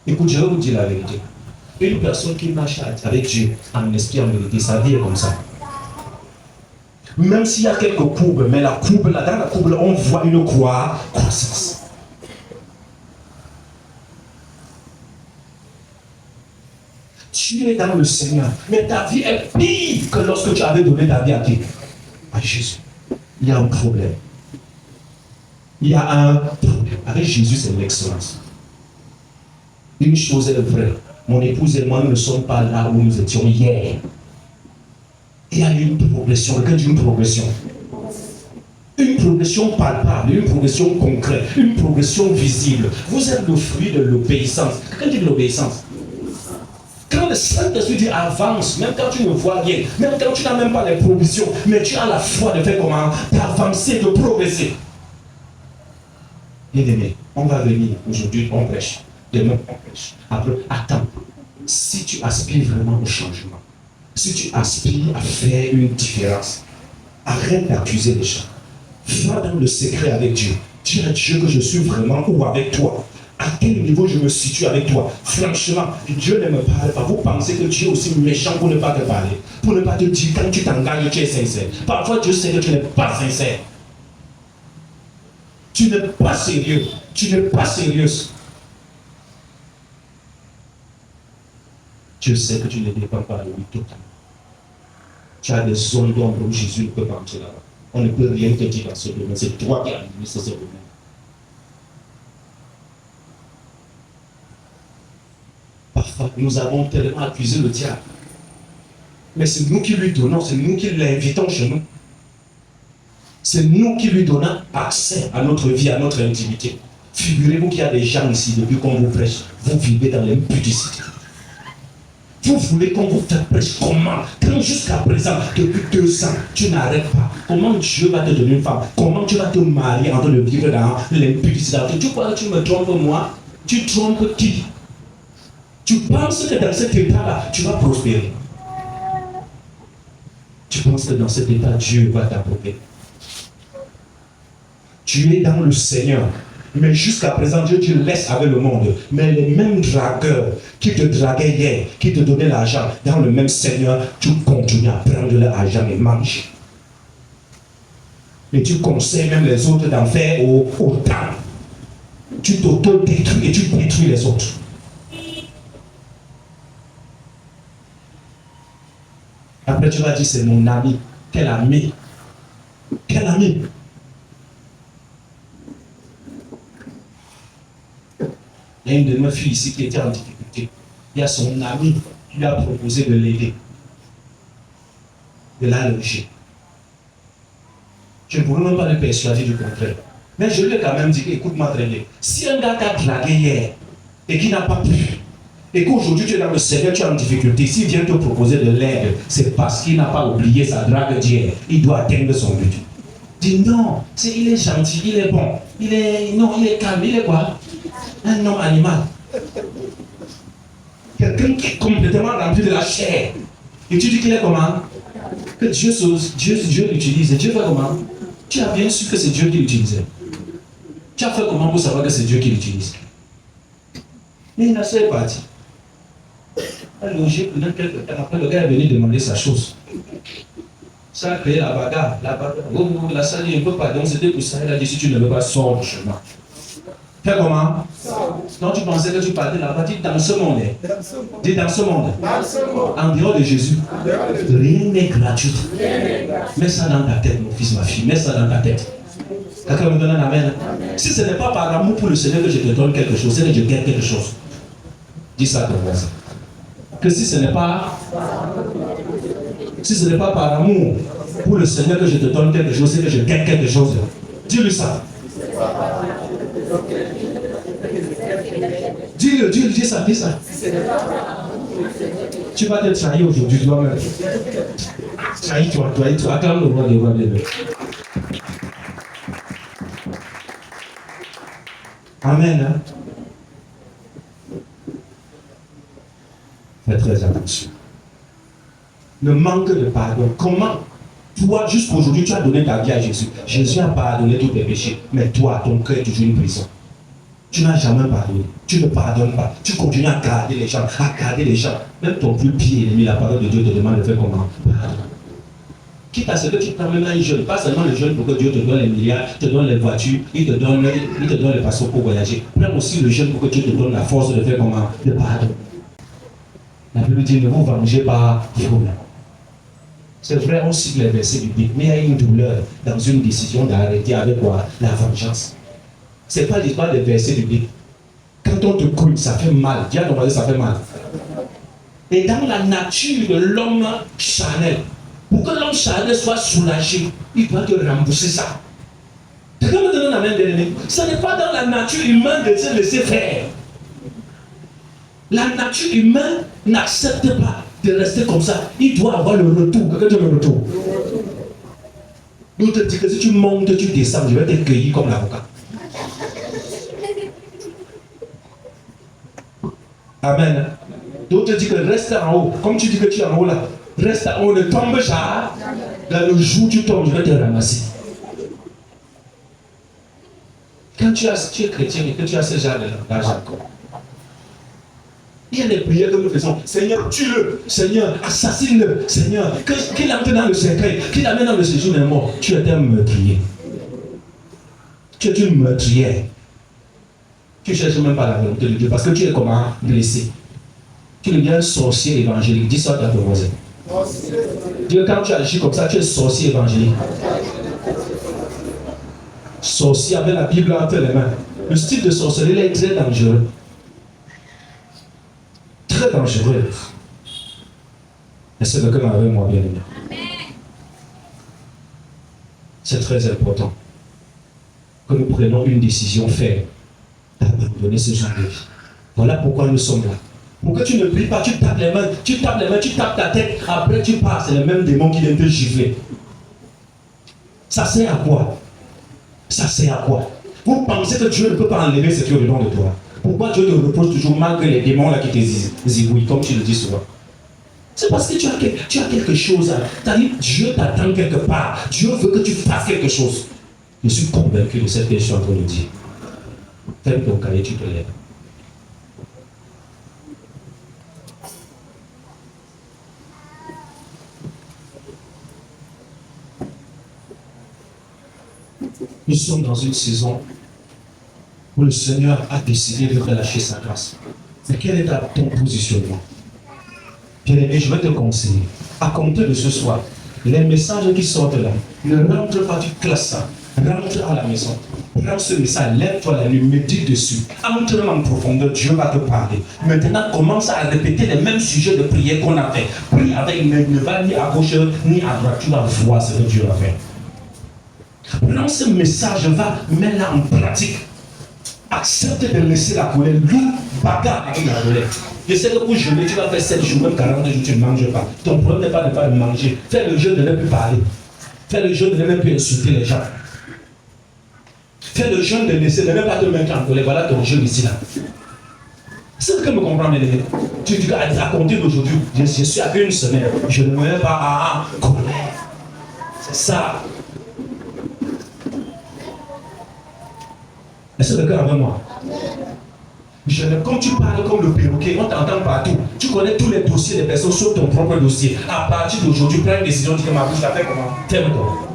Écoute, je vais vous dire la vérité. Une personne qui marche avec Dieu en esprit, en vérité, sa vie est comme ça. Même s'il y a quelques courbes, mais la courbe, là, dans la courbe, on voit une croissance. Tu es dans le Seigneur, mais ta vie est pire que lorsque tu avais donné ta vie à qui? À Jésus. Il y a un problème. Il y a un problème. Avec Jésus, c'est l'excellence. Une chose est vraie. Mon épouse et moi, nous ne sommes pas là où nous étions hier. Il y a une progression. Regarde une progression. Une progression palpable, une progression concrète, une progression visible. Vous êtes le fruit de l'obéissance. Quelqu'un dit de l'obéissance? Quand le Saint-Esprit dit avance, même quand tu ne vois rien, même quand tu n'as même pas les provisions, mais tu as la foi de faire comment? D'avancer, de progresser. Bien aimé, on va venir aujourd'hui, on prêche. Demain, on prêche. Après, attends. Si tu aspires vraiment au changement, Si tu aspires à faire une différence, arrête d'accuser les gens. Va dans le secret avec Dieu. Dis à Dieu que je suis vraiment où avec toi. À quel niveau je me situe avec toi. Franchement, Dieu ne me parle pas. Vous pensez que Dieu est aussi méchant pour ne pas te parler. Pour ne pas te dire quand tu t'engages, tu es sincère. Parfois, Dieu sait que tu n'es pas sincère. Tu n'es pas sérieux. Tu n'es pas sérieuse. Dieu sait que tu ne dépends pas de lui totalement. Tu as des zones d'ombre où Jésus ne peut pas entrer là-bas. On ne peut rien te dire dans ce domaine. C'est toi qui administres ce domaine. Parfois, nous avons tellement accusé le diable. Mais c'est nous qui lui donnons, c'est nous qui l'invitons chez nous. C'est nous qui lui donnons accès à notre vie, à notre intimité. Figurez-vous qu'il y a des gens ici, depuis qu'on vous prêche, vous vivez dans l'impudicité. Vous voulez qu'on vous prêche comment? Quand jusqu'à présent, depuis 2 ans, tu n'arrêtes pas. Comment Dieu va te donner une femme? Comment tu vas te marier en train de vivre dans l'impudicité? Tu crois que tu me trompes moi? Tu trompes qui? Tu penses que dans cet état-là, tu vas prospérer. Tu penses que dans cet état, Dieu va t'approcher. Tu es dans le Seigneur. Mais jusqu'à présent, Dieu te laisse avec le monde. Mais les mêmes dragueurs qui te draguaient hier, qui te donnaient l'argent, dans le même Seigneur, tu continues à prendre leur argent et manger. Et tu conseilles même les autres d'en faire autant. Tu t'auto-détruis et tu détruis les autres. Après, tu vas dire, c'est mon ami. Quel ami? Quel ami? Il y a une de mes filles ici qui était en difficulté. Il y a son ami qui lui a proposé de l'aider, de la loger. Je ne pourrais même pas le persuader du contraire. Mais je lui ai quand même dit, écoute-moi très bien. Si un gars t'a dragué hier et qui n'a pas pu, et qu'aujourd'hui tu es dans le Seigneur, tu es en difficulté, s'il vient te proposer de l'aide, c'est parce qu'il n'a pas oublié sa drague d'hier. Il doit atteindre son but. Dis non, il est gentil, il est bon, il est calme, il est quoi? Un homme animal. Quelqu'un qui est complètement rempli de la chair. Et tu dis qu'il est comment? Que Dieu l'utilise. Et Dieu fait comment? Tu as bien su que c'est Dieu qui l'utilisait. Tu as fait comment pour savoir que c'est Dieu qui l'utilise? Mais il n'a pas parti. Il a logé pendant quelques temps. Après, le gars est venu demander sa chose. Ça a créé la bagarre. La salle, il ne peut pas. Donc c'était pour ça. Il a dit, si tu ne veux pas, sors du chemin. Fais comment? Non, tu pensais que tu partais là-bas. Dis dans ce monde. Dis dans ce monde. En dehors de Jésus. Rien n'est gratuit. Mets ça dans ta tête, mon fils, ma fille. Mets ça dans ta tête. Quelqu'un me donne un amen. Si ce n'est pas par amour pour le Seigneur que je te donne quelque chose, c'est que je gagne quelque chose. Dis ça comme ça. Que si ce n'est pas par amour pour le Seigneur que je te donne quelque chose, c'est que je gagne quelque chose. Dis-lui ça. Dis ça. Tu vas te trahir aujourd'hui toi-même. Trahis-toi. Acclame le roi des rois des rois. Amen. Fais très attention. Le manque de pardon. Comment toi, jusqu'aujourd'hui, tu as donné ta vie à Jésus. Jésus a pardonné tous tes péchés. Mais toi, ton cœur est toujours une prison. Tu n'as jamais pardonné. Tu ne pardonnes pas. Tu continues à garder les gens. Même ton plus pire ennemi, la parole de Dieu te demande de faire comment? Pardon. Quitte à ce que tu prends même un jeune, pas seulement le jeune pour que Dieu te donne les milliards, te donne les voitures, il te donne les passeports pour voyager. Prends aussi le jeune pour que Dieu te donne la force de faire comment? De pardon. La Bible dit, ne vous vengez pas vous-même. C'est vrai, on cite les versets bibliques, mais il y a une douleur dans une décision d'arrêter avec quoi? La vengeance. Ce n'est pas l'histoire des versets bibliques. Quand on te couille, ça fait mal. Dis à ton voisin, ça fait mal. Et dans la nature de l'homme charnel, pour que l'homme charnel soit soulagé, il doit te rembourser ça. Ce n'est pas dans la nature humaine de se laisser faire. La nature humaine n'accepte pas de rester comme ça. Il doit avoir le retour. Quelqu'un dit le retour. Nous te disons que si tu montes, tu descends, je vais te cueillir comme l'avocat. Amen. D'autres te disent que reste en haut. Comme tu dis que tu es en haut là, Reste, on ne tombe jamais. Dans le jour où tu tombes, je vais te ramasser. Quand tu es chrétien et que tu as ce genre de langage encore, il y a des prières que nous faisons. Seigneur, tue-le. Seigneur, assassine-le. Seigneur, qu'il entre dans le secret, qu'il amène dans le séjour des morts. Tu es un meurtrier. Tu es une meurtrière. Tu ne cherches même pas la volonté de Dieu parce que tu es comment blessé. Tu deviens un sorcier évangélique. Dis ça à ton voisin. Dieu, quand tu agis comme ça, tu es sorcier évangélique. Sorcier avec la Bible entre les mains. Le style de sorcellerie est très dangereux. Très dangereux. Et c'est le cœur avec moi, bien aimé. C'est très important que nous prenions une décision ferme d'abandonner ce genre de vie. Voilà pourquoi nous sommes là. Pourquoi tu ne pries pas, tu tapes les mains, tu tapes ta tête, après tu pars, c'est le même démon qui vient te gifler. Ça sert à quoi? Ça sert à quoi? Vous pensez que Dieu ne peut pas enlever ce qui est au-dedans de toi? Pourquoi Dieu te reproche toujours malgré les démons là qui te zigouillent, comme tu le dis souvent? C'est parce que tu as quelque chose. C'est-à-dire, Dieu t'attend quelque part. Dieu veut que tu fasses quelque chose. Je suis convaincu de cette que je suis en train de dire. Ferme ton cahier, tu te lèves. Nous sommes dans une saison où le Seigneur a décidé de relâcher sa grâce. Mais quel est ton positionnement? Bien-aimé, je vais te conseiller. À compter de ce soir, les messages qui sortent là, ne rentre pas, tu classes ça. Rentre à la maison. Prends ce message, lève-toi la nuit, médite dessus. Entre en profondeur, Dieu va te parler. Maintenant, commence à répéter les mêmes sujets de prière qu'on a fait. Prie avec, ne va ni à gauche ni à droite. Tu vas voir ce que Dieu a fait. Prends ce message, va mettre en pratique. Accepte de laisser la colère. Loue, bagarre avec la colère. Je sais que pour jeûner, tu vas faire 7 jours, même 40 jours, tu ne manges pas. Ton problème n'est pas de ne pas manger. Fais le jeûne de ne plus parler. Fais le jeûne de ne même plus insulter les gens. Fais le jeûne de laisser, de ne pas te mettre en colère. Voilà ton jeûne ici là. C'est que me comprends, mes amis. Tu dis à compter d'aujourd'hui, je suis à une semaine, je ne me mets pas en colère. C'est ça. Est-ce que le cœur avec moi? Comme tu parles comme le perroquet, on t'entend partout. Tu connais tous les dossiers des personnes sur ton propre dossier. À partir d'aujourd'hui, prends une décision, dis que ma bouche la fait comment? Ferme-toi.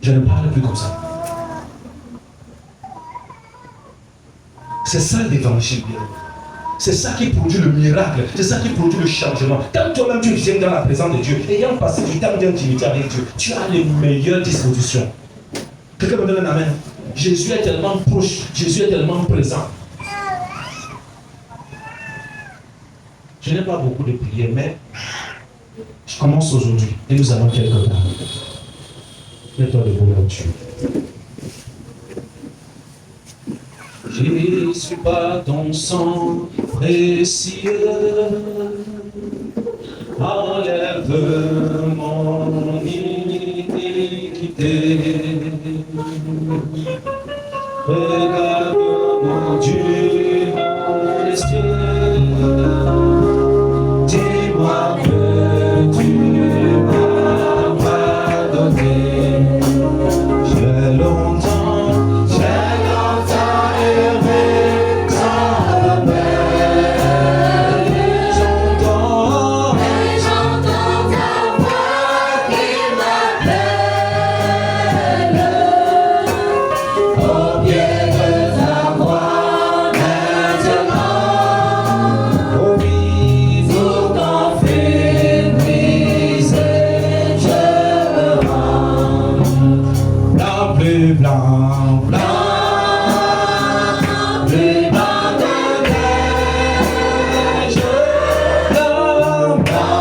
Je ne parle plus comme ça. C'est ça l'évangile. C'est ça qui produit le miracle. C'est ça qui produit le changement. Quand toi-même tu viens dans la présence de Dieu, ayant passé du temps d'intimité avec Dieu, tu as les meilleures dispositions. Quelqu'un me donne un amen. Jésus est tellement proche, Jésus est tellement présent. Je n'ai pas beaucoup de prières, mais je commence aujourd'hui et nous allons quelque part. Mets-toi debout là-dessus. Jésus, par ton sang précieux, enlève mon iniquité. Regarde mon Dieu, mon cieux. Dis-moi que tu m'as pardonné. J'ai longtemps erré sans repère. Et j'entends ta voix qui m'appelle. Au pied de ta croix maintenant. Au vivre ton fils brisé, je me rends. Blanc, plus blanc, blanc. Plus blanc que neige. Blanc, blanc.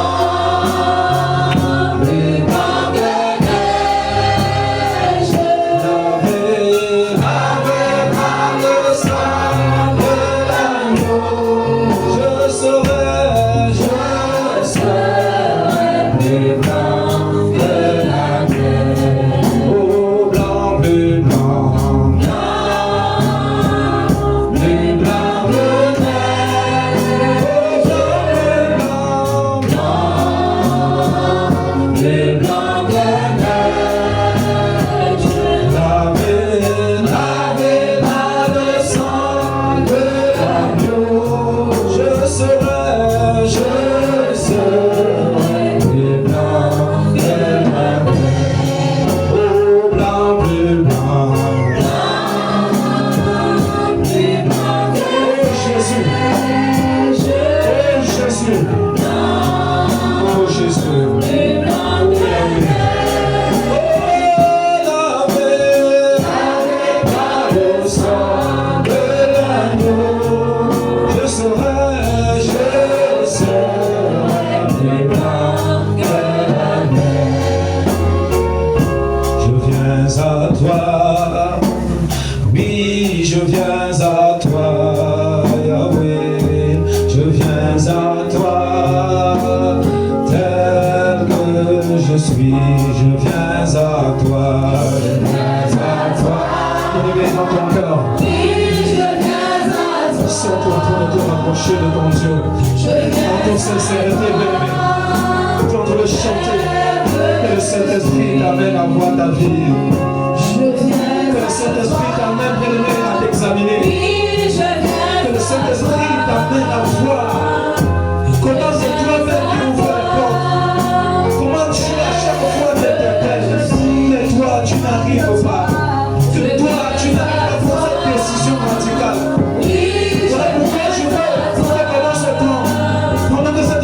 Plus blanc que neige. Lavé par le sang de l'agneau. Je serai plus blanc que la neige. Oh, blanc, plus blanc. toi. Oui, je viens à toi, Yahweh, je viens à toi. Tel que je suis, je viens à toi. Je viens à toi. Réveille dans ton cœur. Sens-toi en train de te rapprocher de ton Dieu. En toute sincérité, bien-aimé. En train de le chanter. Que le Saint-Esprit t'amène à voir ta vie. Que le Saint-Esprit t'amène, bien-aimé, à t'examiner. Que le Saint-Esprit t'amène à voir comment c'est toi-même qui ouvre les portes. Comment tu à chaque fois t'interpelles. Mais toi, tu n'arrives pas. Que toi, tu n'arrives pas à prendre cette décision radicale.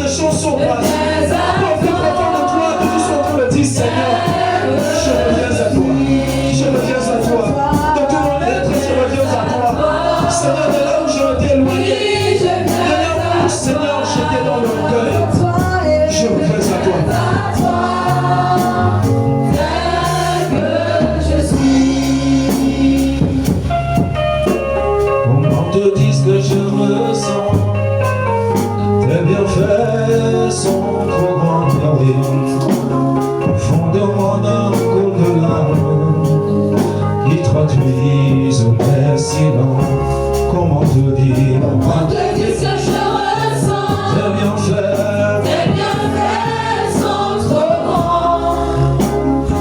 Chanson passe. Au plus profond de toi, tout son le dit Seigneur, je reviens à toi. Je reviens à toi. De tout mon être, je reviens à toi. Seigneur, de là où je m'étais éloigné, de là où, Seigneur, j'étais dans l'orgueil, je reviens à toi. Comment te dire ce que je ressens? Tes bienfaits sont trop grands, au fond de mon âme coule de larmes qui traduisent mes silences. Comment te dire ce que je ressens? Tes bienfaits sont trop grands,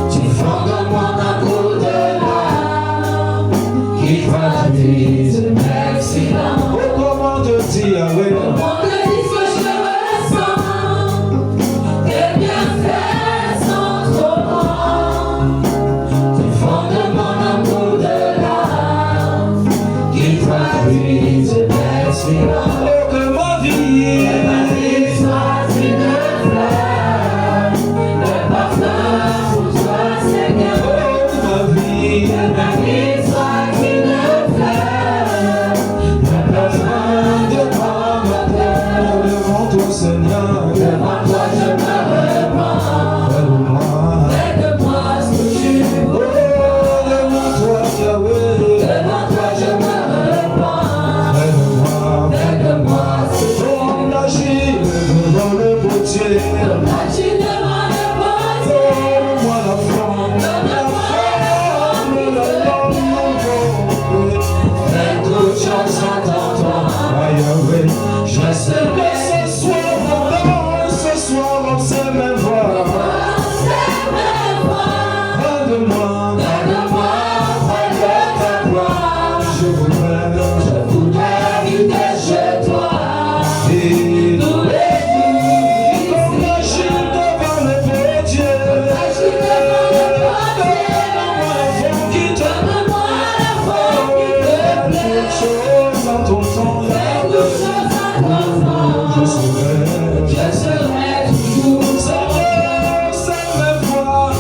au fond de mon âme coule de larmes qui traduisent mes silences. Oh, comment te dire, oui. Oh, que ma vie soit une fleur, le parfum pour toi, Seigneur. Oh, que ma vie soit une fleur, le parfum devant ma terre. Devant toi, Seigneur, devant toi je me repens. Fais-moi ce que tu veux. Oh, devant toi, Yahweh, devant toi je me repens. Devant le beau Dieu, donne-moi la flamme, fais toute chose en toi, Yahweh. Je sais que ce soir, on sait même voir. Donne-moi, près de ta gloire. Je voudrais vivre chez toi. Je serai toujours cette même voix.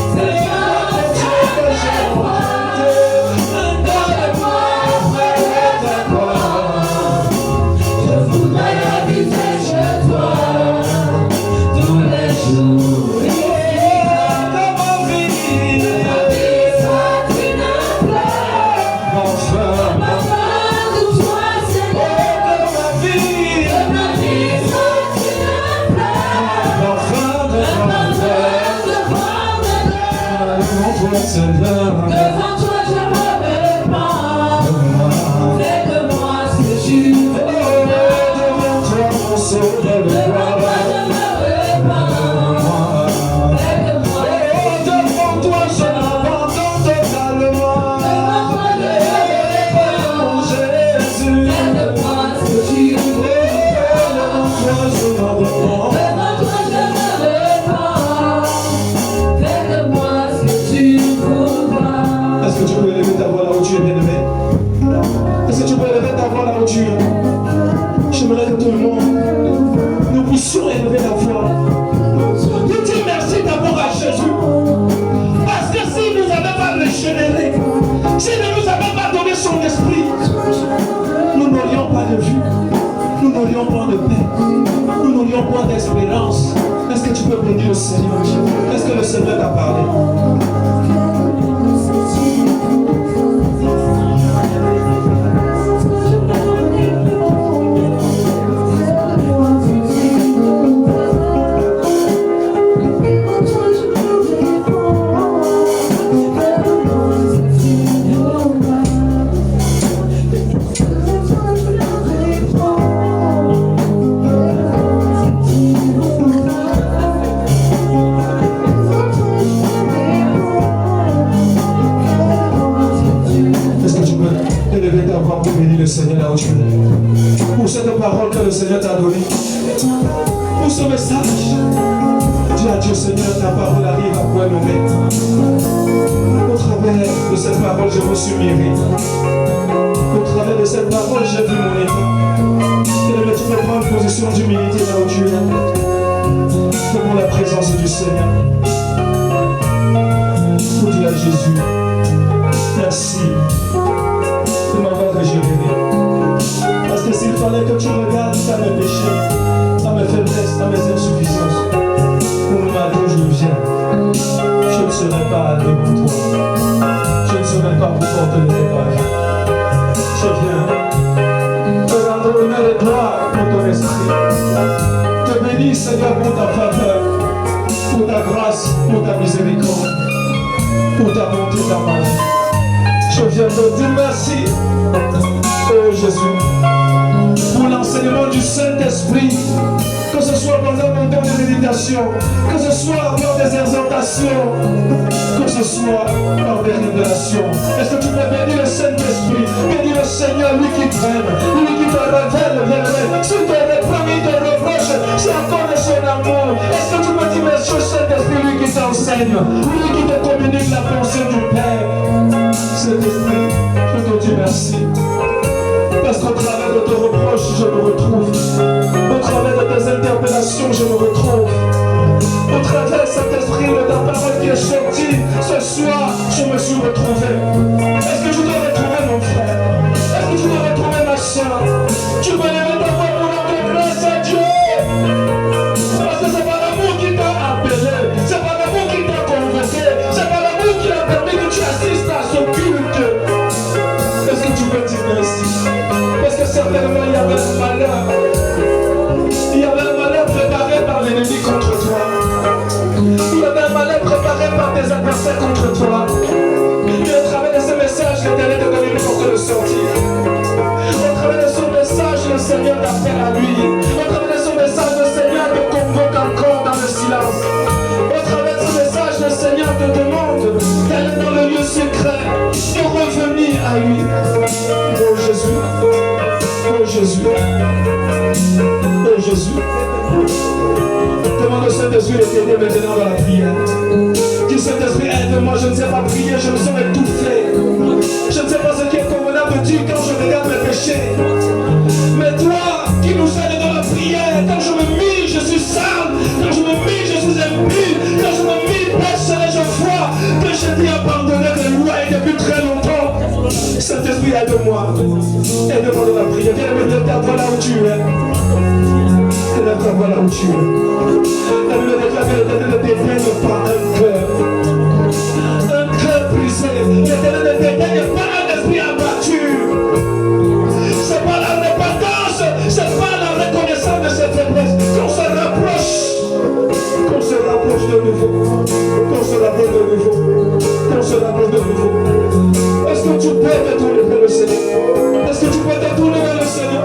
Donne-moi près de ta gloire. Je voudrais habiter chez toi tous les jours. Que ma vie soit une fleur. Enfin, de toi, Seigneur. Que ma vie soit une fleur. Enfin, devant toi, Seigneur. Devant toi, je me repens. Fais-moi ce que tu veux. Devant toi, mon sauveur, devant toi, je me repens. Fais-moi devant toi, je m'abandonne totalement. Devant toi, je me repens. Jésus. Fais-moi ce que tu veux. Devant toi, je me repens. Devant toi, je me repens. Fais-moi ce que tu voudras. Est-ce que tu peux élever ta voix là où tu es, bien-aimé? Est-ce que tu peux élever ta voix là où tu es? J'aimerais que tout le monde, nous puissions élever la voix. Nous disons merci d'abord à Jésus. Parce que s'il ne nous avait pas régénéré, s'il ne nous avait pas donné son esprit, nous n'aurions pas de vue, nous n'aurions pas de paix, nous n'aurions pas d'espérance. Est-ce que tu peux bénir le Seigneur? Est-ce que le Seigneur t'a parlé? le Seigneur là où tu es. Pour cette parole que le Seigneur t'a donnée. Pour ce message. Dis à Dieu, Seigneur, ta parole arrive à point nommé. Au travers de cette parole, je me suis miré. Au travers de cette parole, j'ai vu mon état. Et tu peux prendre position d'humilité là où tu es. Devant la présence du Seigneur. Pour dire à Jésus, merci de m'avoir régénéré. Parce que s'il fallait que tu regardes à mes péchés, à mes faiblesses, à mes insuffisances, pour le mal où je viens, je ne serais pas devant toi. Je ne serais pas pour porter le débat. Je viens te rendre honneur et gloire pour ton esprit. Te bénis, Seigneur, pour ta faveur, pour ta grâce, pour ta miséricorde, pour ta bonté, ta main. Je viens te dire merci, oh Jésus, pour l'enseignement du Saint-Esprit, que ce soit pendant mon temps de méditation, que ce soit lors des exhortations, que ce soit lors des révélations. Est-ce que tu peux bénir le Saint-Esprit, bénir le Seigneur, lui qui t'aime, lui qui te révèle, bien-aimé. S'il te reprend, il te reproche, c'est encore de son amour. Est-ce que tu peux dire merci au Saint-Esprit, lui qui t'enseigne, lui qui te communique la pensée du Père. Saint-Esprit, je te dis merci. Parce qu'au travers de tes reproches, je me retrouve. Au travers de tes interpellations, je me retrouve. Au travers de cet esprit de ta parole qui est sortie, ce soir, je me suis retrouvé. Est-ce que je dois retrouver mon frère? Est-ce que tu dois retrouver ma soeur? Tu peux lever ta voix pour rendre grâce à Dieu. Parce que c'est pas l'amour qui t'a appelé. C'est pas l'amour qui t'a convoqué. C'est pas l'amour qui a permis que tu assistes à ce culte. Est-ce que tu peux dire merci? Parce que certainement il y avait un malheur. Il y avait un malheur préparé par l'ennemi contre toi. Il y avait un malheur préparé par tes adversaires contre toi. Et au travers de ce message, l'Éternel te donne une porte de sortie. Au travers de ce message, le Seigneur t'appelle à lui. Au travers de ce message, le Seigneur te convoque encore dans le silence. Au travers de ce message, le Seigneur te demande d'aller dans le lieu secret, de revenir à lui. Oh Jésus, oh Jésus, oh Jésus. Demande au Saint-Esprit de t'aider maintenant dans la prière. Dis Saint-Esprit, aide-moi, je ne sais pas prier, je me sens étouffé. Je ne sais pas ce qui est convenable de dire quand je regarde mes péchés. Mais toi qui nous aides dans la prière, quand je me mets, je suis sale. Quand je me mets, je suis impur. Quand je me mets, personne, je vois que j'ai dit abandonner le lois depuis très longtemps. Saint-Esprit, aide-moi. Aide-moi dans la prière. Viens me mettre ta voix là où tu es. Lève ta voix là où tu es. La Bible déclare que l'Éternel ne dédaigne pas un cœur. Un cœur brisé. L'Éternel ne dédaigne pas un esprit abattu. C'est pas la repentance, c'est pas la reconnaissance de ses faiblesses qu'on se rapproche. Qu'on se rapproche de nouveau. Qu'on se rapproche de nouveau. Qu'on se rapproche de nouveau. Est-ce que tu peux te tourner vers le Seigneur? Est-ce que tu peux te tourner vers le Seigneur?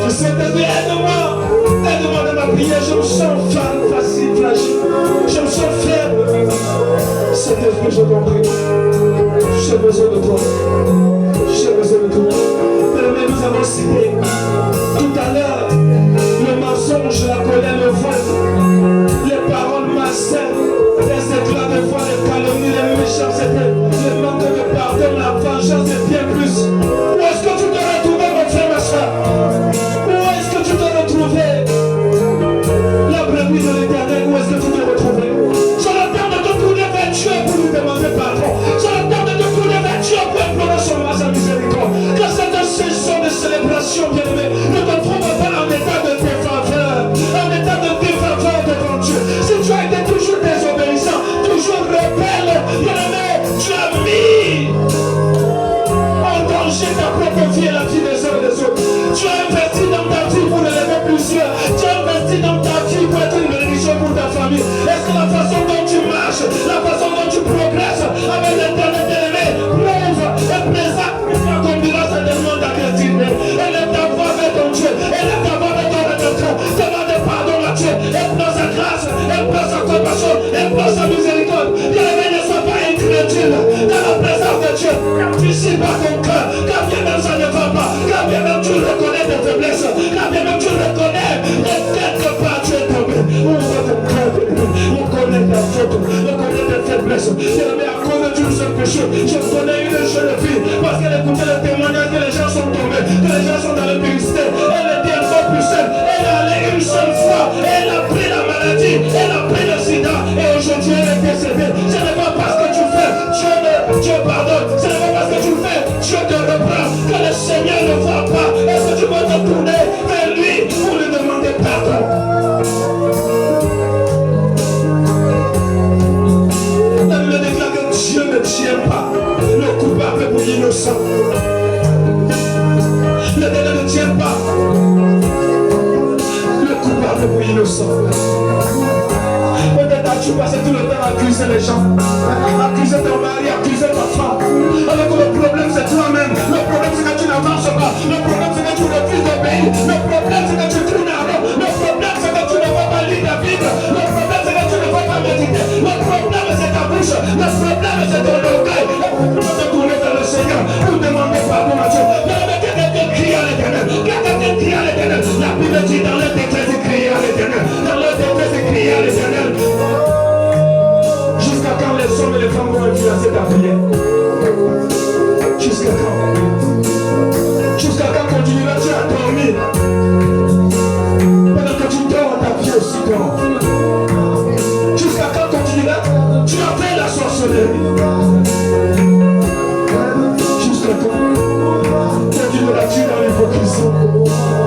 Je sais que aide-moi. Aide-moi dans ma prière, je me sens facile, fragile. Je me sens faible. Saint-Esprit, je t'en prie. J'ai besoin de toi. J'ai besoin de toi. Mais nous avons cité tout à l'heure le mensonge, la colère, le vol, les paroles malsaines, les éclats de voix, les calomnies, les méchancetés, le manque de pardon, la vengeance et bien plus. Où est-ce que tu te retrouves, mon frère, ma soeur? Où est-ce que tu te retrouves? La brebis de l'Éternel, où est-ce que tu te retrouves? Sur le temps de te tourner vers Dieu pour lui demander pardon. Sur le temps de te tourner vers Dieu pour implorer son grâce et miséricorde. Que cette saison de célébration, bien-aimé, ne te trouve pas en état de défaveur, en état de défaveur devant Dieu. Si tu as été toujours désobéissant, toujours rebelle, bien-aimé, tu as mis en danger ta propre vie et la vie des uns et des autres. Tu as investi dans ta vie pour élever plusieurs. Tu as investi dans ta vie pour être une bénédiction pour ta famille. Est-ce que la façon dont tu marches, la façon dont tu progresses avec l'Éternel bien-aimé, prouve et présente une accomplissance éternellement de ta destinée? Élève ta voix vers ton Dieu, élève ta voix vers ton Rédempteur, demande pardon à Dieu, elle prend sa grâce, elle prend sa compassion, elle prend sa miséricorde. Bien-aimé, ne sois pas incrédule dans la présence de Dieu. Car tu sais pas ton cœur, car bien même ça ne va pas. de faiblesse. Quand bien même tu reconnais, et quelque part tu es tombé. Ouvre ton cœur, reconnais ta faute, reconnais tes faiblesses. Mais à cause d'une seule péché, je connais une jeune fille, parce qu'elle écoutait le témoignage que les gens sont tombés, que les gens sont dans le ministère. Elle était encore plus seule. Elle est allée une seule fois. Elle a pris la maladie, elle a pris le sida, et aujourd'hui elle est décédée. Ce n'est pas parce que tu fais, Dieu pardonne. Ce n'est pas parce que tu fais, Dieu te reprend, que le Seigneur ne voit pas. Est-ce que tu peux te tourner vers lui pour lui demander pardon? La Bible déclare que Dieu ne tient pas le coupable pour l'innocent. Le Dieu ne tient pas le coupable pour l'innocent. Peut-être as-tu passé tout le temps à accuser les gens, accuser ton mari, accuser ta femme. Alors que le problème c'est toi-même. Le problème c'est que tu n'avances pas. Le problème c'est que tu refuses d'obéir. Le problème c'est que tu tournes à l'eau. Le problème c'est que tu ne vas pas lire la Bible. Le problème c'est que tu ne vas pas méditer. Le problème c'est ta bouche. Le problème c'est ton orgueil. Tu peux te tourner vers le Seigneur pour demander pardon à Dieu. Quelqu'un crie à l'éternel. Quelqu'un crie à l'éternel. La Bible dit dans le décret de crier à l'éternel. Dans le décret de crier à l'éternel. Jusqu'à quand les hommes et les femmes vont influencer ta prière? Jusqu'à quand? Jusqu'à quand continueras-tu à dormir? Pendant que tu dors, ta vie aussi dort. Jusqu'à quand continueras-tu? Tu as fait la sorcellerie. Jusqu'à quand? Continueras-tu dans l'hypocrisie?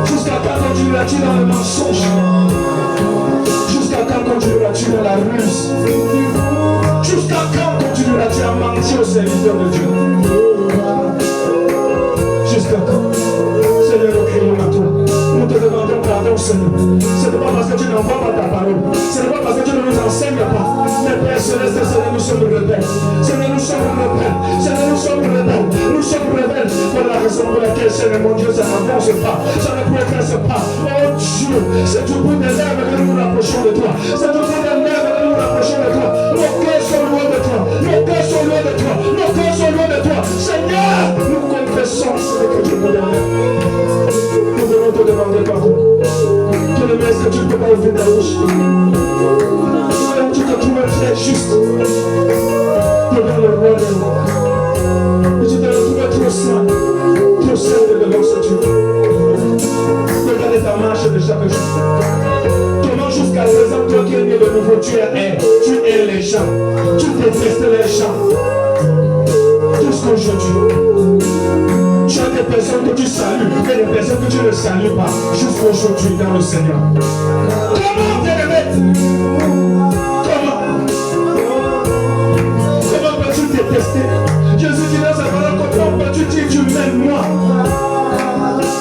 Jusqu'à quand continueras-tu dans le mensonge? Jusqu'à quand continueras-tu dans la ruse? Jusqu'à quand continueras-tu à mentir au serviteur de Dieu? Jusqu'à quand? Seigneur, nous crions à toi. Nous te demandons pardon, Seigneur. Ce n'est pas parce que tu n'envoies pas ta parole. Ce n'est pas parce que tu ne nous enseignes pas. Mais Père Céleste, Seigneur, nous sommes rebelles. Seigneur, nous sommes rebelles. Seigneur, nous sommes rebelles. Nous sommes rebelles. Pour la raison pour laquelle, Seigneur, mon Dieu, ça n'avance pas. Ça ne progresse pas. Oh Dieu, c'est du bout des lèvres que nous nous rapprochons de toi. C'est du bout des lèvres que nous nous rapprochons de toi. Nos cœurs sont loin de toi. Nos cœurs sont loin de toi. Nos cœurs sont loin de toi. Seigneur, nous confessons ce que tu nous donnes. Nous venons te demander pardon. Que le maître, tu ne peux pas ouvrir ta bouche. Tu te trouves très juste devant le roi des rois. Et tu te retrouves trop saint devant ce Dieu. Regardez ta marche de chaque jour. Comment jusqu'à présent, toi qui es né de nouveau, tu es les gens. Tu détestes les gens. Jusqu'aujourd'hui. Tu as des personnes que tu salues et des personnes que tu ne salues pas jusqu'aujourd'hui dans le Seigneur. Comment bien-aimé? Comment peux-tu détester? Jésus dit dans sa parole, comment peux-tu dire tu m'aimes moi?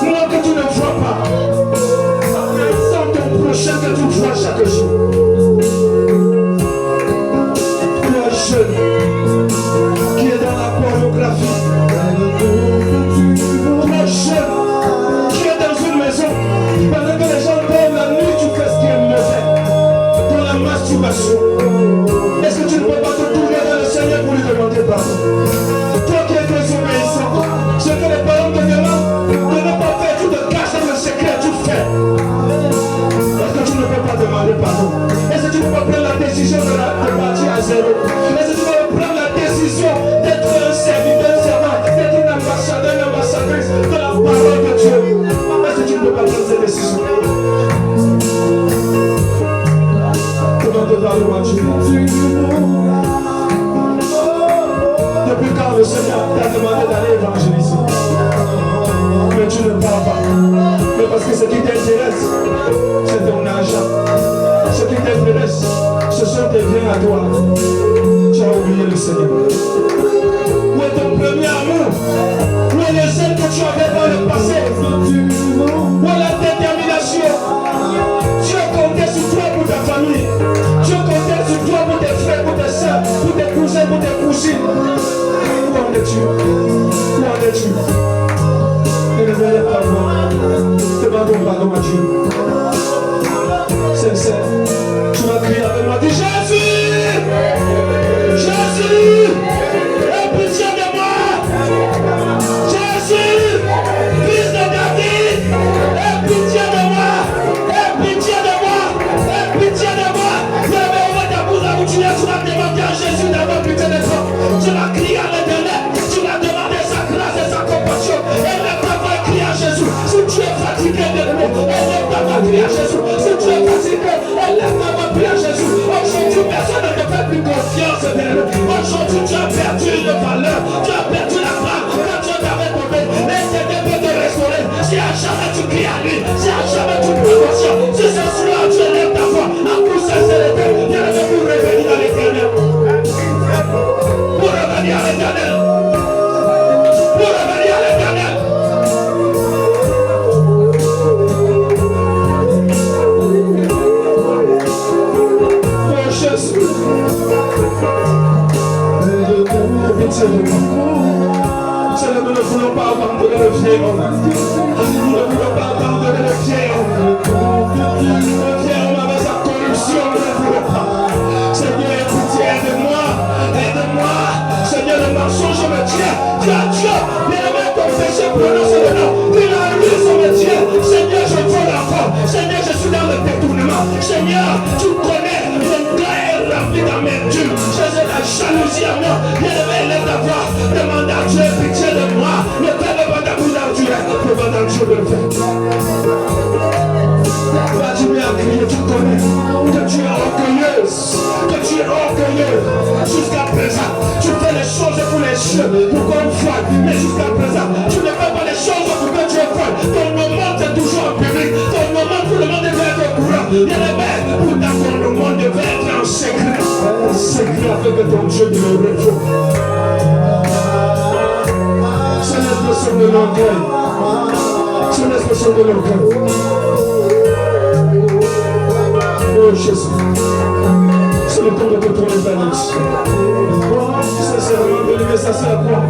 Moi que tu ne vois pas. Sans ton prochain que tu vois chaque jour. Toi jeune qui est dans la pornographie. Toi jeune qui est dans une maison. Pendant que les gens dorment la nuit, tu fais ce qui est mauvais. Dans la masturbation. Est-ce que tu ne peux pas te tourner vers le Seigneur pour lui demander pardon? Toi qui es désobéissant, ce que les parents te demandent de ne pas faire, tu te caches dans le secret, tu fais. Est-ce que tu ne peux pas demander pardon? Est-ce que tu ne peux pas prendre la décision de partir à zéro? Est-ce que tu peux prendre la décision d'être un serviteur, un servant, d'être un ambassadeur, une ambassadrice de la parole de Dieu? Est-ce que tu ne peux pas prendre cette décision? Demande pardon à Dieu. Depuis quand le Seigneur t'a demandé d'aller évangéliser? Mais tu ne parles pas. Mais parce que ce qui t'intéresse, c'est ton argent. Ce qui t'intéresse, ce sont tes biens à toi. Tu as oublié le Seigneur. Où est ton premier amour? Où est le zèle que tu avais dans le passé? Où est la détermination? Dieu comptait sur toi pour ta famille. Dieu comptait sur toi pour tes frères, pour tes soeurs, pour tes cousins, pour tes cousines. Où en es-tu? Où en es-tu? Ne réveille pas moi. Demandons pardon à Dieu. Sincère. Tu vas crier avec moi. Dis Jésus! Jésus! Aie pitié de moi! Jésus! Fils de David! de valeur. Tu as perdu la femme quand Dieu t'avait donné. L'Éternel peut te restaurer. Si à jamais tu cries à lui, si à jamais tu promotions, si ce soir tu élèves ta voix, à coup sincérité, viens de vous revenir à l'Éternel. Pour revenir à l'Éternel. Pour revenir à l'Éternel. Oh Jésus. Pitié de moi. Seigneur, nous ne voulons pas abandonner le vieil homme. Nous ne voulons pas abandonner le vieil homme. Le vieil homme avec sa corruption, nous ne voulons pas. Seigneur, pitié, aide-moi. Aide-moi. Seigneur, le mensonge me tient. Dieu, Dieu, bien-aimé, ton péché prononce le nom. Il a lu son métier. Seigneur, je vole encore. Seigneur, je suis dans le détournement. Seigneur, tu connais mon cœur est rempli d'amertume. J'ai la jalousie à moi. Bien-aimé, lève ta voix. Demande à Dieu pitié de moi. Ne t'aide pas d'abus d'argent. Demande à Dieu de le faire. Continue à crier, tu connais que tu es orgueilleuse, que tu es orgueilleux. Jusqu'à présent, tu fais les choses pour les cieux, pour qu'on voie. Mais jusqu'à présent, tu ne fais pas les choses pour que Dieu voie. Ton moment est toujours en public. Ton moment, tout le monde devait être au courant. Bien aimé, pourtant ton moment devait être en secret. En secret avec ton Dieu de l'orgueil. C'est l'expression de l'orgueil. C'est l'expression de l'orgueil. Oh Jésus, c'est le temps de te tourner vers nous. Sincèrement, de lever ça, c'est à quoi?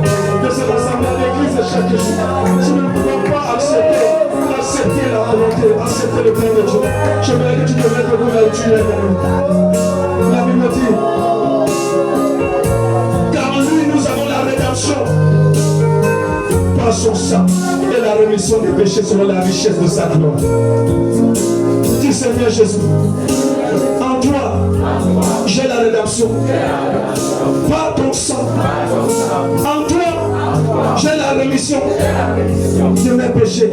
De se rassembler à l'église chaque jour. Si nous ne pouvons pas accepter la volonté, accepter le plan de Dieu, j'aimerais que tu te mettes debout là où tu es. La Bible dit, car en lui nous avons la rédemption par son sang et la rémission des péchés selon la richesse de sa gloire. Dis Seigneur Jésus, en toi, j'ai la rédemption. Par ton sang. En toi, j'ai la rémission de mes péchés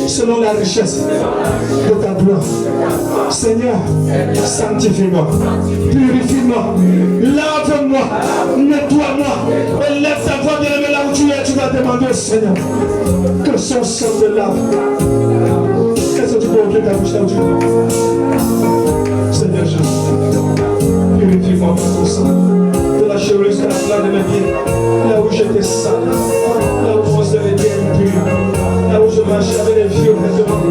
selon la richesse de ta gloire. Seigneur, sanctifie-moi, purifie-moi, lave-moi, nettoie-moi. Et lève ta voix, bien-aimé, là où tu es, tu vas demander au Seigneur que son sang te lave. Qu'est-ce que tu peux ouvrir ta bouche là où tu es? Seigneur Jésus, purifie-moi par ton sang. De la cheveux jusqu'à la plage de mes pieds. Là où j'étais sale. Là où je faisais les biens impurs. Là où je marchais avec les vieux vêtements.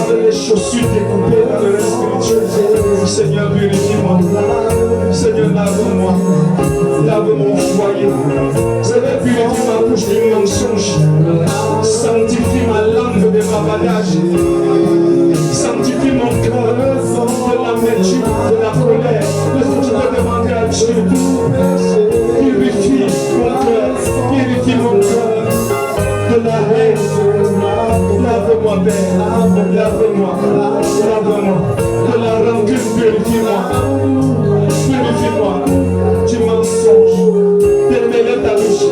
Avec les chaussures découpées dans le reste spirituel. Seigneur, purifie-moi. Seigneur, lave-moi. Lave mon foyer. Seigneur, purifie ma bouche du mensonge. Sanctifie ma langue de bavardage. Sanctifie mon cœur de l'amertume, de la colère. Est-ce que tu peux demander à Dieu? Purifie mon cœur, purifie mon cœur de la haine. Lave-moi, Père, lave-moi, lave-moi. De la rancune, purifie-moi. Purifie-moi du mensonge. Lève ta bouche.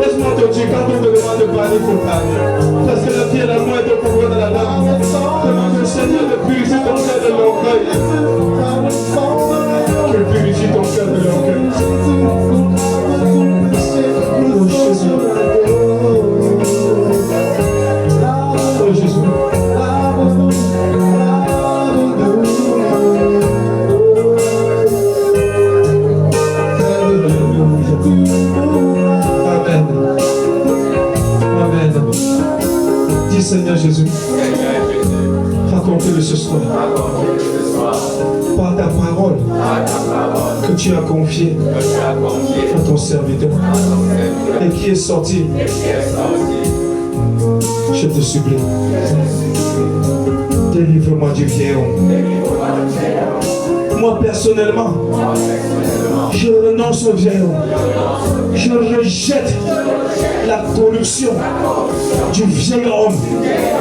Laisse-moi te dire, quand on me demande de parler, il faut parler. Parce que la vie et la mort est au pouvoir de la langue. Demande au Seigneur de purifier ton cœur de l'orgueil. Que purifie ton cœur de l'orgueil. Oh Jésus. Oh Jésus. Seigneur Jésus, raconte-le ce soir par ta parole que tu as confiée à ton serviteur et qui est sorti. Je te supplie, délivre-moi du vieil homme. Moi personnellement, je renonce au vieil homme. Je rejette la corruption du vieil homme.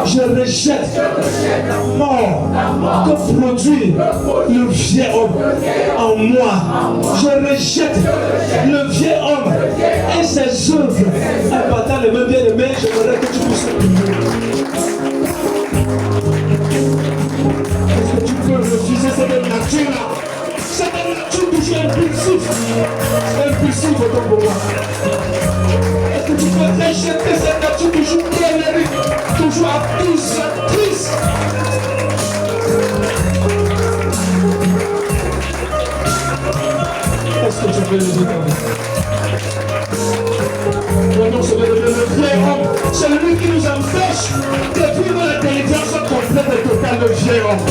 Je rejette la mort que produit le vieil homme en moi. Je rejette le vieil homme et ses œuvres. En battant les mains bien aimées, j'aimerais que tu puisses le prier. Est-ce que tu peux refuser cette nature-là? Cette nature toujours impulsive. Impulsive autant pour moi. Tu peux rejeter cette nature toujours colérique, toujours accusatrice. Est-ce que tu peux le dire? Non, non, c'est le vieil homme. C'est lui qui nous empêche de vivre la délivrance complète et totale de vieil homme.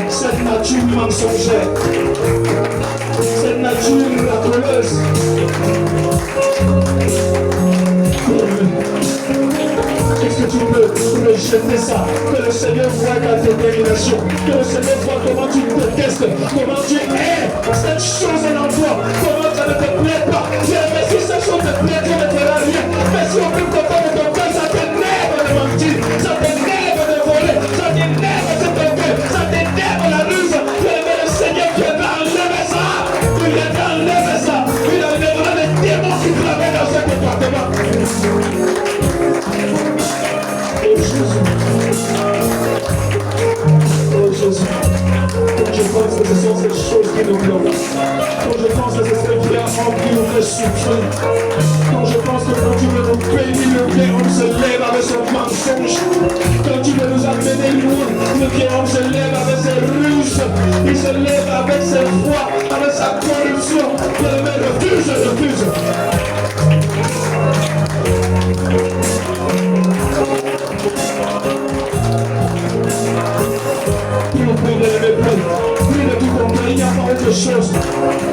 Cette nature mensongère, cette nature miraculeuse. Est-ce que tu peux rejeter ça? Que le Seigneur voit ta détermination, que le Seigneur voit comment tu détestes, comment tu hais cette chose en toi, comment ça ne te plaît pas. Mais si cette chose te plaît, tu ne feras rien. Mais si on peut content de ton cœur, ça t'énerve de mentir, ça t'énerve de voler, ça t'énerve de te gueule, ça t'énerve la ruse. Mais le Seigneur viendra enlever ça, il viendra enlever ça, il enlèvera les démons qui travaillent dans ce département. Oh Jésus, quand je pense que ce sont ces choses qui nous bloquent, quand je pense que c'est ce qui a rempli nos souffrir, quand je pense que quand tu veux nous bénir, le vieil homme se lève avec son mensonge, quand tu veux nous amener loin, le vieil homme se lève avec ses ruses, il se lève avec ses voix, avec sa corruption, le refuse. Il n'y a pas autre chose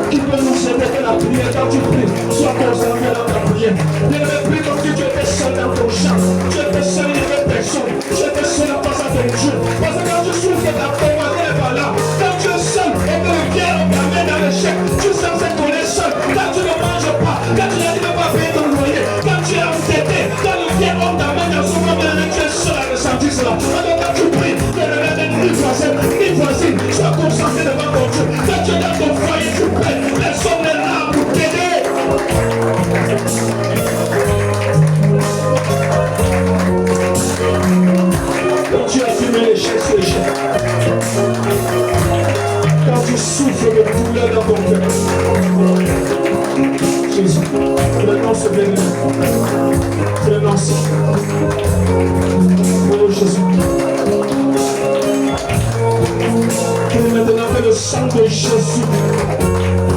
qui peut nous aider que la prière. Quand tu pries, sois concentré dans ta prière. Ne me prie comme si tu étais seul dans ton champ. Tu étais seul, il n'y avait personne. Tu étais seul en face à ton Dieu. Parce que quand tu souffres, ta commande n'est pas là. Quand tu es seul et que le bien on t'amène dans l'échec, tu sens que tu es seul. Quand tu ne manges pas, quand tu n'arrives pas à payer ton loyer, quand tu es entêté, quand le bien on t'amène dans son moment, tu es seul à ressentir cela. Alors quand tu pries, ne regarde ni voisin, sois concentré devant ton Dieu. Quand tu es dans ton foyer, tu pries, personne n'est là pour t'aider. Quand tu as fumé l'échec, c'est l'échec. Quand tu souffres de douleur dans ton cœur, Jésus, maintenant c'est béni. Maintenant c'est. Oh Jésus. Et maintenant que le sang de Jésus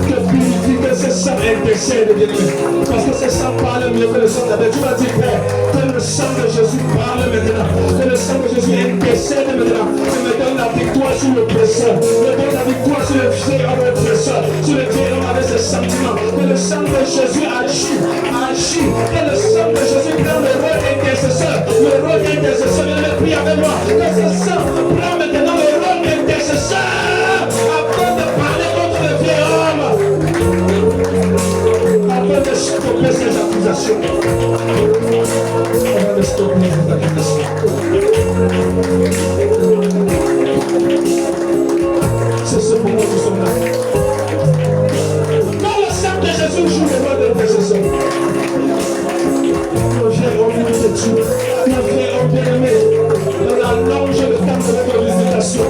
te purifie, que ce sang intercède, bien-aimé. Parce que ce sang parle mieux que le sang d'Abel. Tu m'as dit, Père, que le sang de Jésus parle maintenant. Que le sang de Jésus intercède maintenant. Et me donne la victoire sur l'oppresseur. Me donne la victoire sur le vieil homme oppresseur. Sur le vieil homme avec ses sentiments. Que le sang de Jésus agit. Que le sang de Jésus prend le rôle intercesseur. Le rôle intercesseur, il prie avec moi. Que ce sang prend maintenant le rôle intercesseur. Afin de parler contre le vieil homme. Afin de stopper ses accusations. Afin de stopper ses accusations. C'est ce pour moi nous sommes là. Quand le sang de Jésus joue le rôle d'intercesseur, le vieil homme nous tue. Le vieil homme bien-aimé, dans la longe de temps de notre visitation,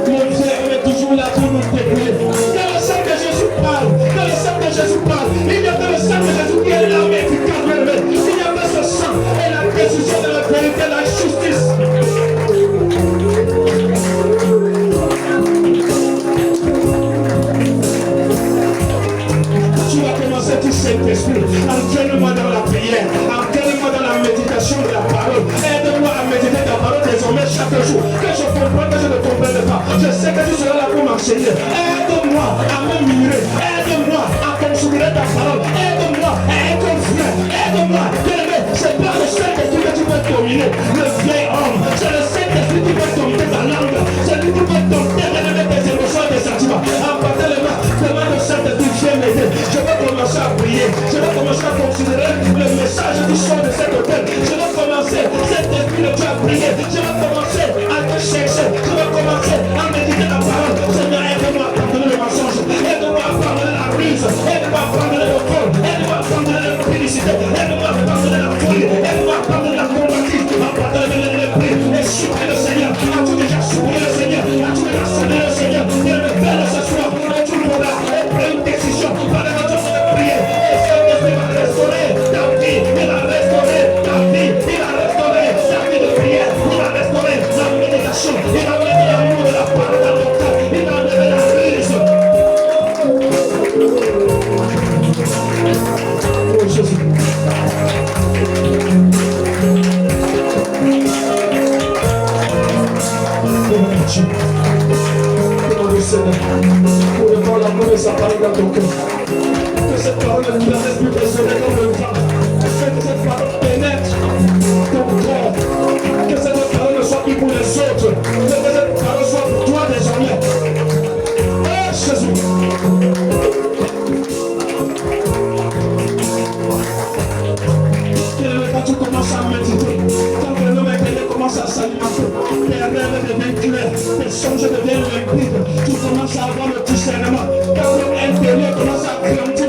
le vieil homme est toujours là pour nous débrouiller. Quand le sang de Jésus parle, quand le sang de Jésus parle, il n'y a que le sang de Jésus qui est l'arme efficace, bien-aimé. Il y a que ce sang et la précision de la vérité, la justice. Tu vas commencer tout Saint-Esprit. Entraîne-moi dans la prière, entraîne-moi dans la méditation de la parole. Aide-moi à méditer ta parole désormais chaque jour. Que je comprenne, que je ne comprenne pas. Je sais que tu seras là pour m'enseigner. Aide-moi à me mûrir. Aide-moi à considérer ta parole. Aide-moi à être vrai. Aide-moi. C'est pas le Saint-Esprit que tu peux dominer. Le vieil homme, c'est le Saint-Esprit qui peut dominer ta langue. C'est lui qui peut dominer tes émotions et tes sentiments. Emportez les mains, demande au Saint-Esprit, viens m'aider. Je vais commencer à prier. Je vais commencer à considérer le message du son de cet hôtel. Je vais commencer, cet esprit de Dieu à prier. Je vais commencer à te chercher. Je vais commencer à méditer ta parole. Seigneur, aide-moi à pardonner le mensonge. Aide-moi à pardonner la ruse. Aide-moi à pardonner le vol. Aide-moi à pardonner la publicité. Aide-moi à pardonner la folie. Aide-moi à pardonner la combative. À pardonner les prix. Et supplier le Seigneur. As-tu déjà supplié le Seigneur? As-tu déjà sonné le Seigneur? Viens me faire ce soir. Et tu pourras prendre une décision. Par la raison de prier. Et Saint-Esprit va
Saint-Esprit te sauver comme le vent. Que cette parole pénètre ton corps. Que cette parole ne soit plus pour les autres. Que cette parole soit pour toi désormais. Oh Jésus. Quand tu commences à méditer, quand le nom intérieur commence à s'alimenter, tes rêves deviennent clairs, tes songes deviennent limpides, tu commences à avoir le discernement. Quand l'homme intérieur commence à grandir,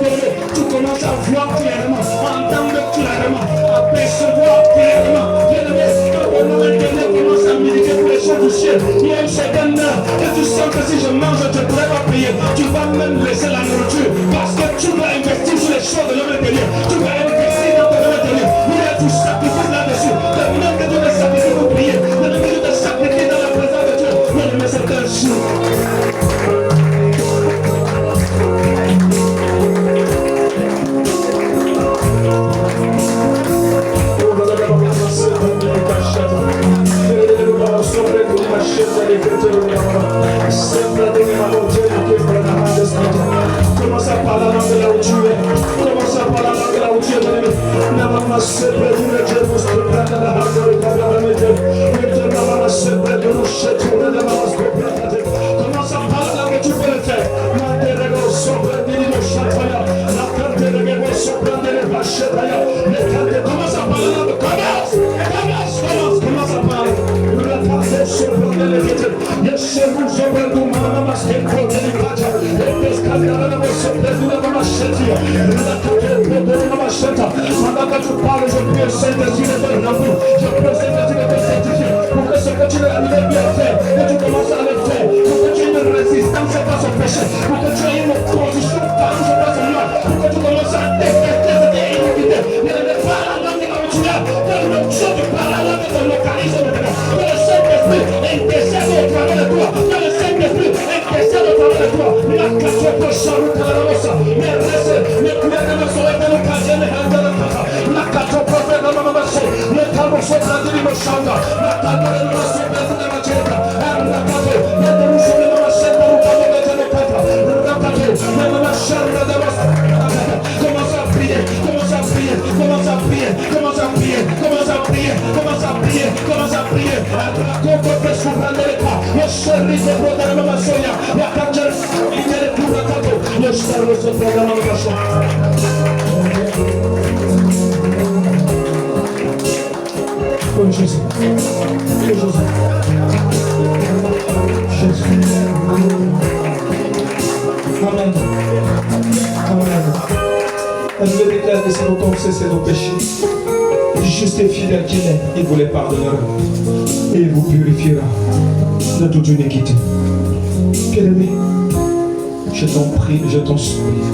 tu commences à voir clairement, entendre clairement, apercevoir clairement. Bien-aimé, quand le nom intérieur commence à militer pour les choses du ciel, il y a une certaine heure que tu sens que si je mange, je ne pourrai pas payer. Tu vas même laisser la nourriture parce que tu vas investir sur les choses de l'homme intérieur. Tu vas investir dans ton homme intérieur. Tu sacrifies là-dessus. Le même que tu te sacrifies pour prier. Le même que tu te sacrifies dans la présence de Dieu. Mais c'est un jour. Commence à parler la langue là où tu es. Commence à parler la langue là où tu es. Commence à parler là où tu peux le faire. Commence à parler là. Commence à parler. Pendant que tu parles, je prie le Saint-Esprit de te remplir. Je prie le Saint-Esprit de te certifier pour que ce que tu as bien fait, que tu commences à le faire, pour que tu aies une résistance face au péché, pour que tu aies une position face au mal, pour que tu commences à détester cette iniquité. Ne parle à l'homme comme tu es, que l'onction du parallèle te localise maintenant. Que le Saint-Esprit intercède au travers de toi. Que le Saint-Esprit intercède au travers de toi. La casse au prochain, mais reste, mais couverts de nos oreilles, de nos casiers, de nos la casse au prophète de nos maçons, le calme au soir de l'Imochanga, la calme de nos soeurs de la Macheta, la casse, le dérouche de nos machets, de nos cadeaux de nos quatre, la casse, de nos machets, de nos commence à prier, commence à prier, commence à prier, commence à prier, commence à prier, commence à prier, commence à prier, la coque peut s'ouvrir les pas, le chéri de Brother de Masoya, la casse, il est pour la cadeau, le chéri de Brother de Masoya. Oh Jésus, oh Jésus, Jésus. Amen. Amen. Elle veut déclarer que c'est nos confesser nos péchés. Juste et fidèle qu'il est, il vous les pardonnera et il vous purifiera de toute iniquité. Bien-aimé, je t'en prie, je t'en supplie.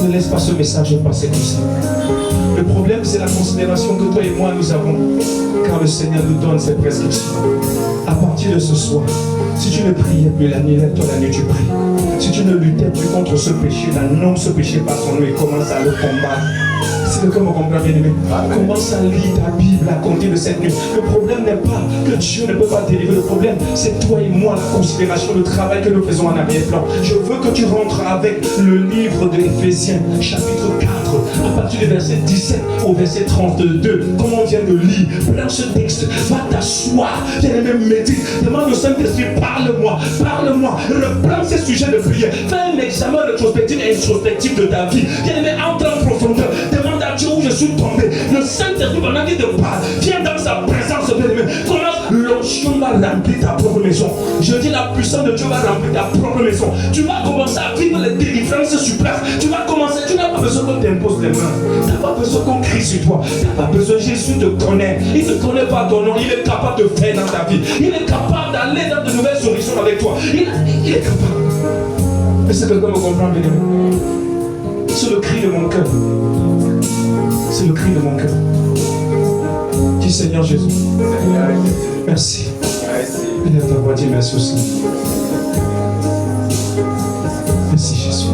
Ne laisse pas ce message passer comme ça. Le problème, c'est la considération que toi et moi nous avons quand le Seigneur nous donne ses prescriptions. À partir de ce soir, si tu ne priais plus la nuit, lève-toi la nuit, tu pries. Si tu ne luttais plus contre ce péché, nomme ce péché par son nom et commence à le combattre. C'est le comme on comprend bien aimé. Commence à lire ta Bible à compter de cette nuit. Le problème n'est pas que Dieu ne peut pas délivrer. Le problème, c'est toi et moi, la considération, le travail que nous faisons en arrière-plan. Je veux que tu rentres avec le livre de Éphésiens, chapitre 4, à partir du verset 17 au verset 32. Comme on vient de lire, prends ce texte, va t'asseoir, viens même méditer, demande au Saint-Esprit, parle-moi, parle-moi, reprends ces sujets de prière, fais un examen rétrospectif et introspectif de ta vie, viens entre en profondeur, demande à Dieu où je suis tombé. Le Saint-Esprit, pendant qu'il te parle, viens dans sa présence, bien-aimé. Commence, l'onction va remplir ta propre maison. Je dis, la puissance de Dieu va remplir ta propre maison. Tu vas commencer à vivre les délivrances sur place. Tu vas commencer, tu n'as pas besoin qu'on t'impose les mains. Tu n'as pas besoin qu'on crie sur toi. Tu n'as pas besoin, Jésus te connaît. Il ne connaît pas ton nom. Il est capable de faire dans ta vie. Il est capable d'aller dans de nouvelles horizons avec toi. Il est capable. Et c'est quelqu'un me comprend, bien-aimé. C'est le cri de mon cœur. C'est le cri de mon cœur. Dis Seigneur Jésus. Merci. Viens ta voix, dis merci aussi. Merci Jésus.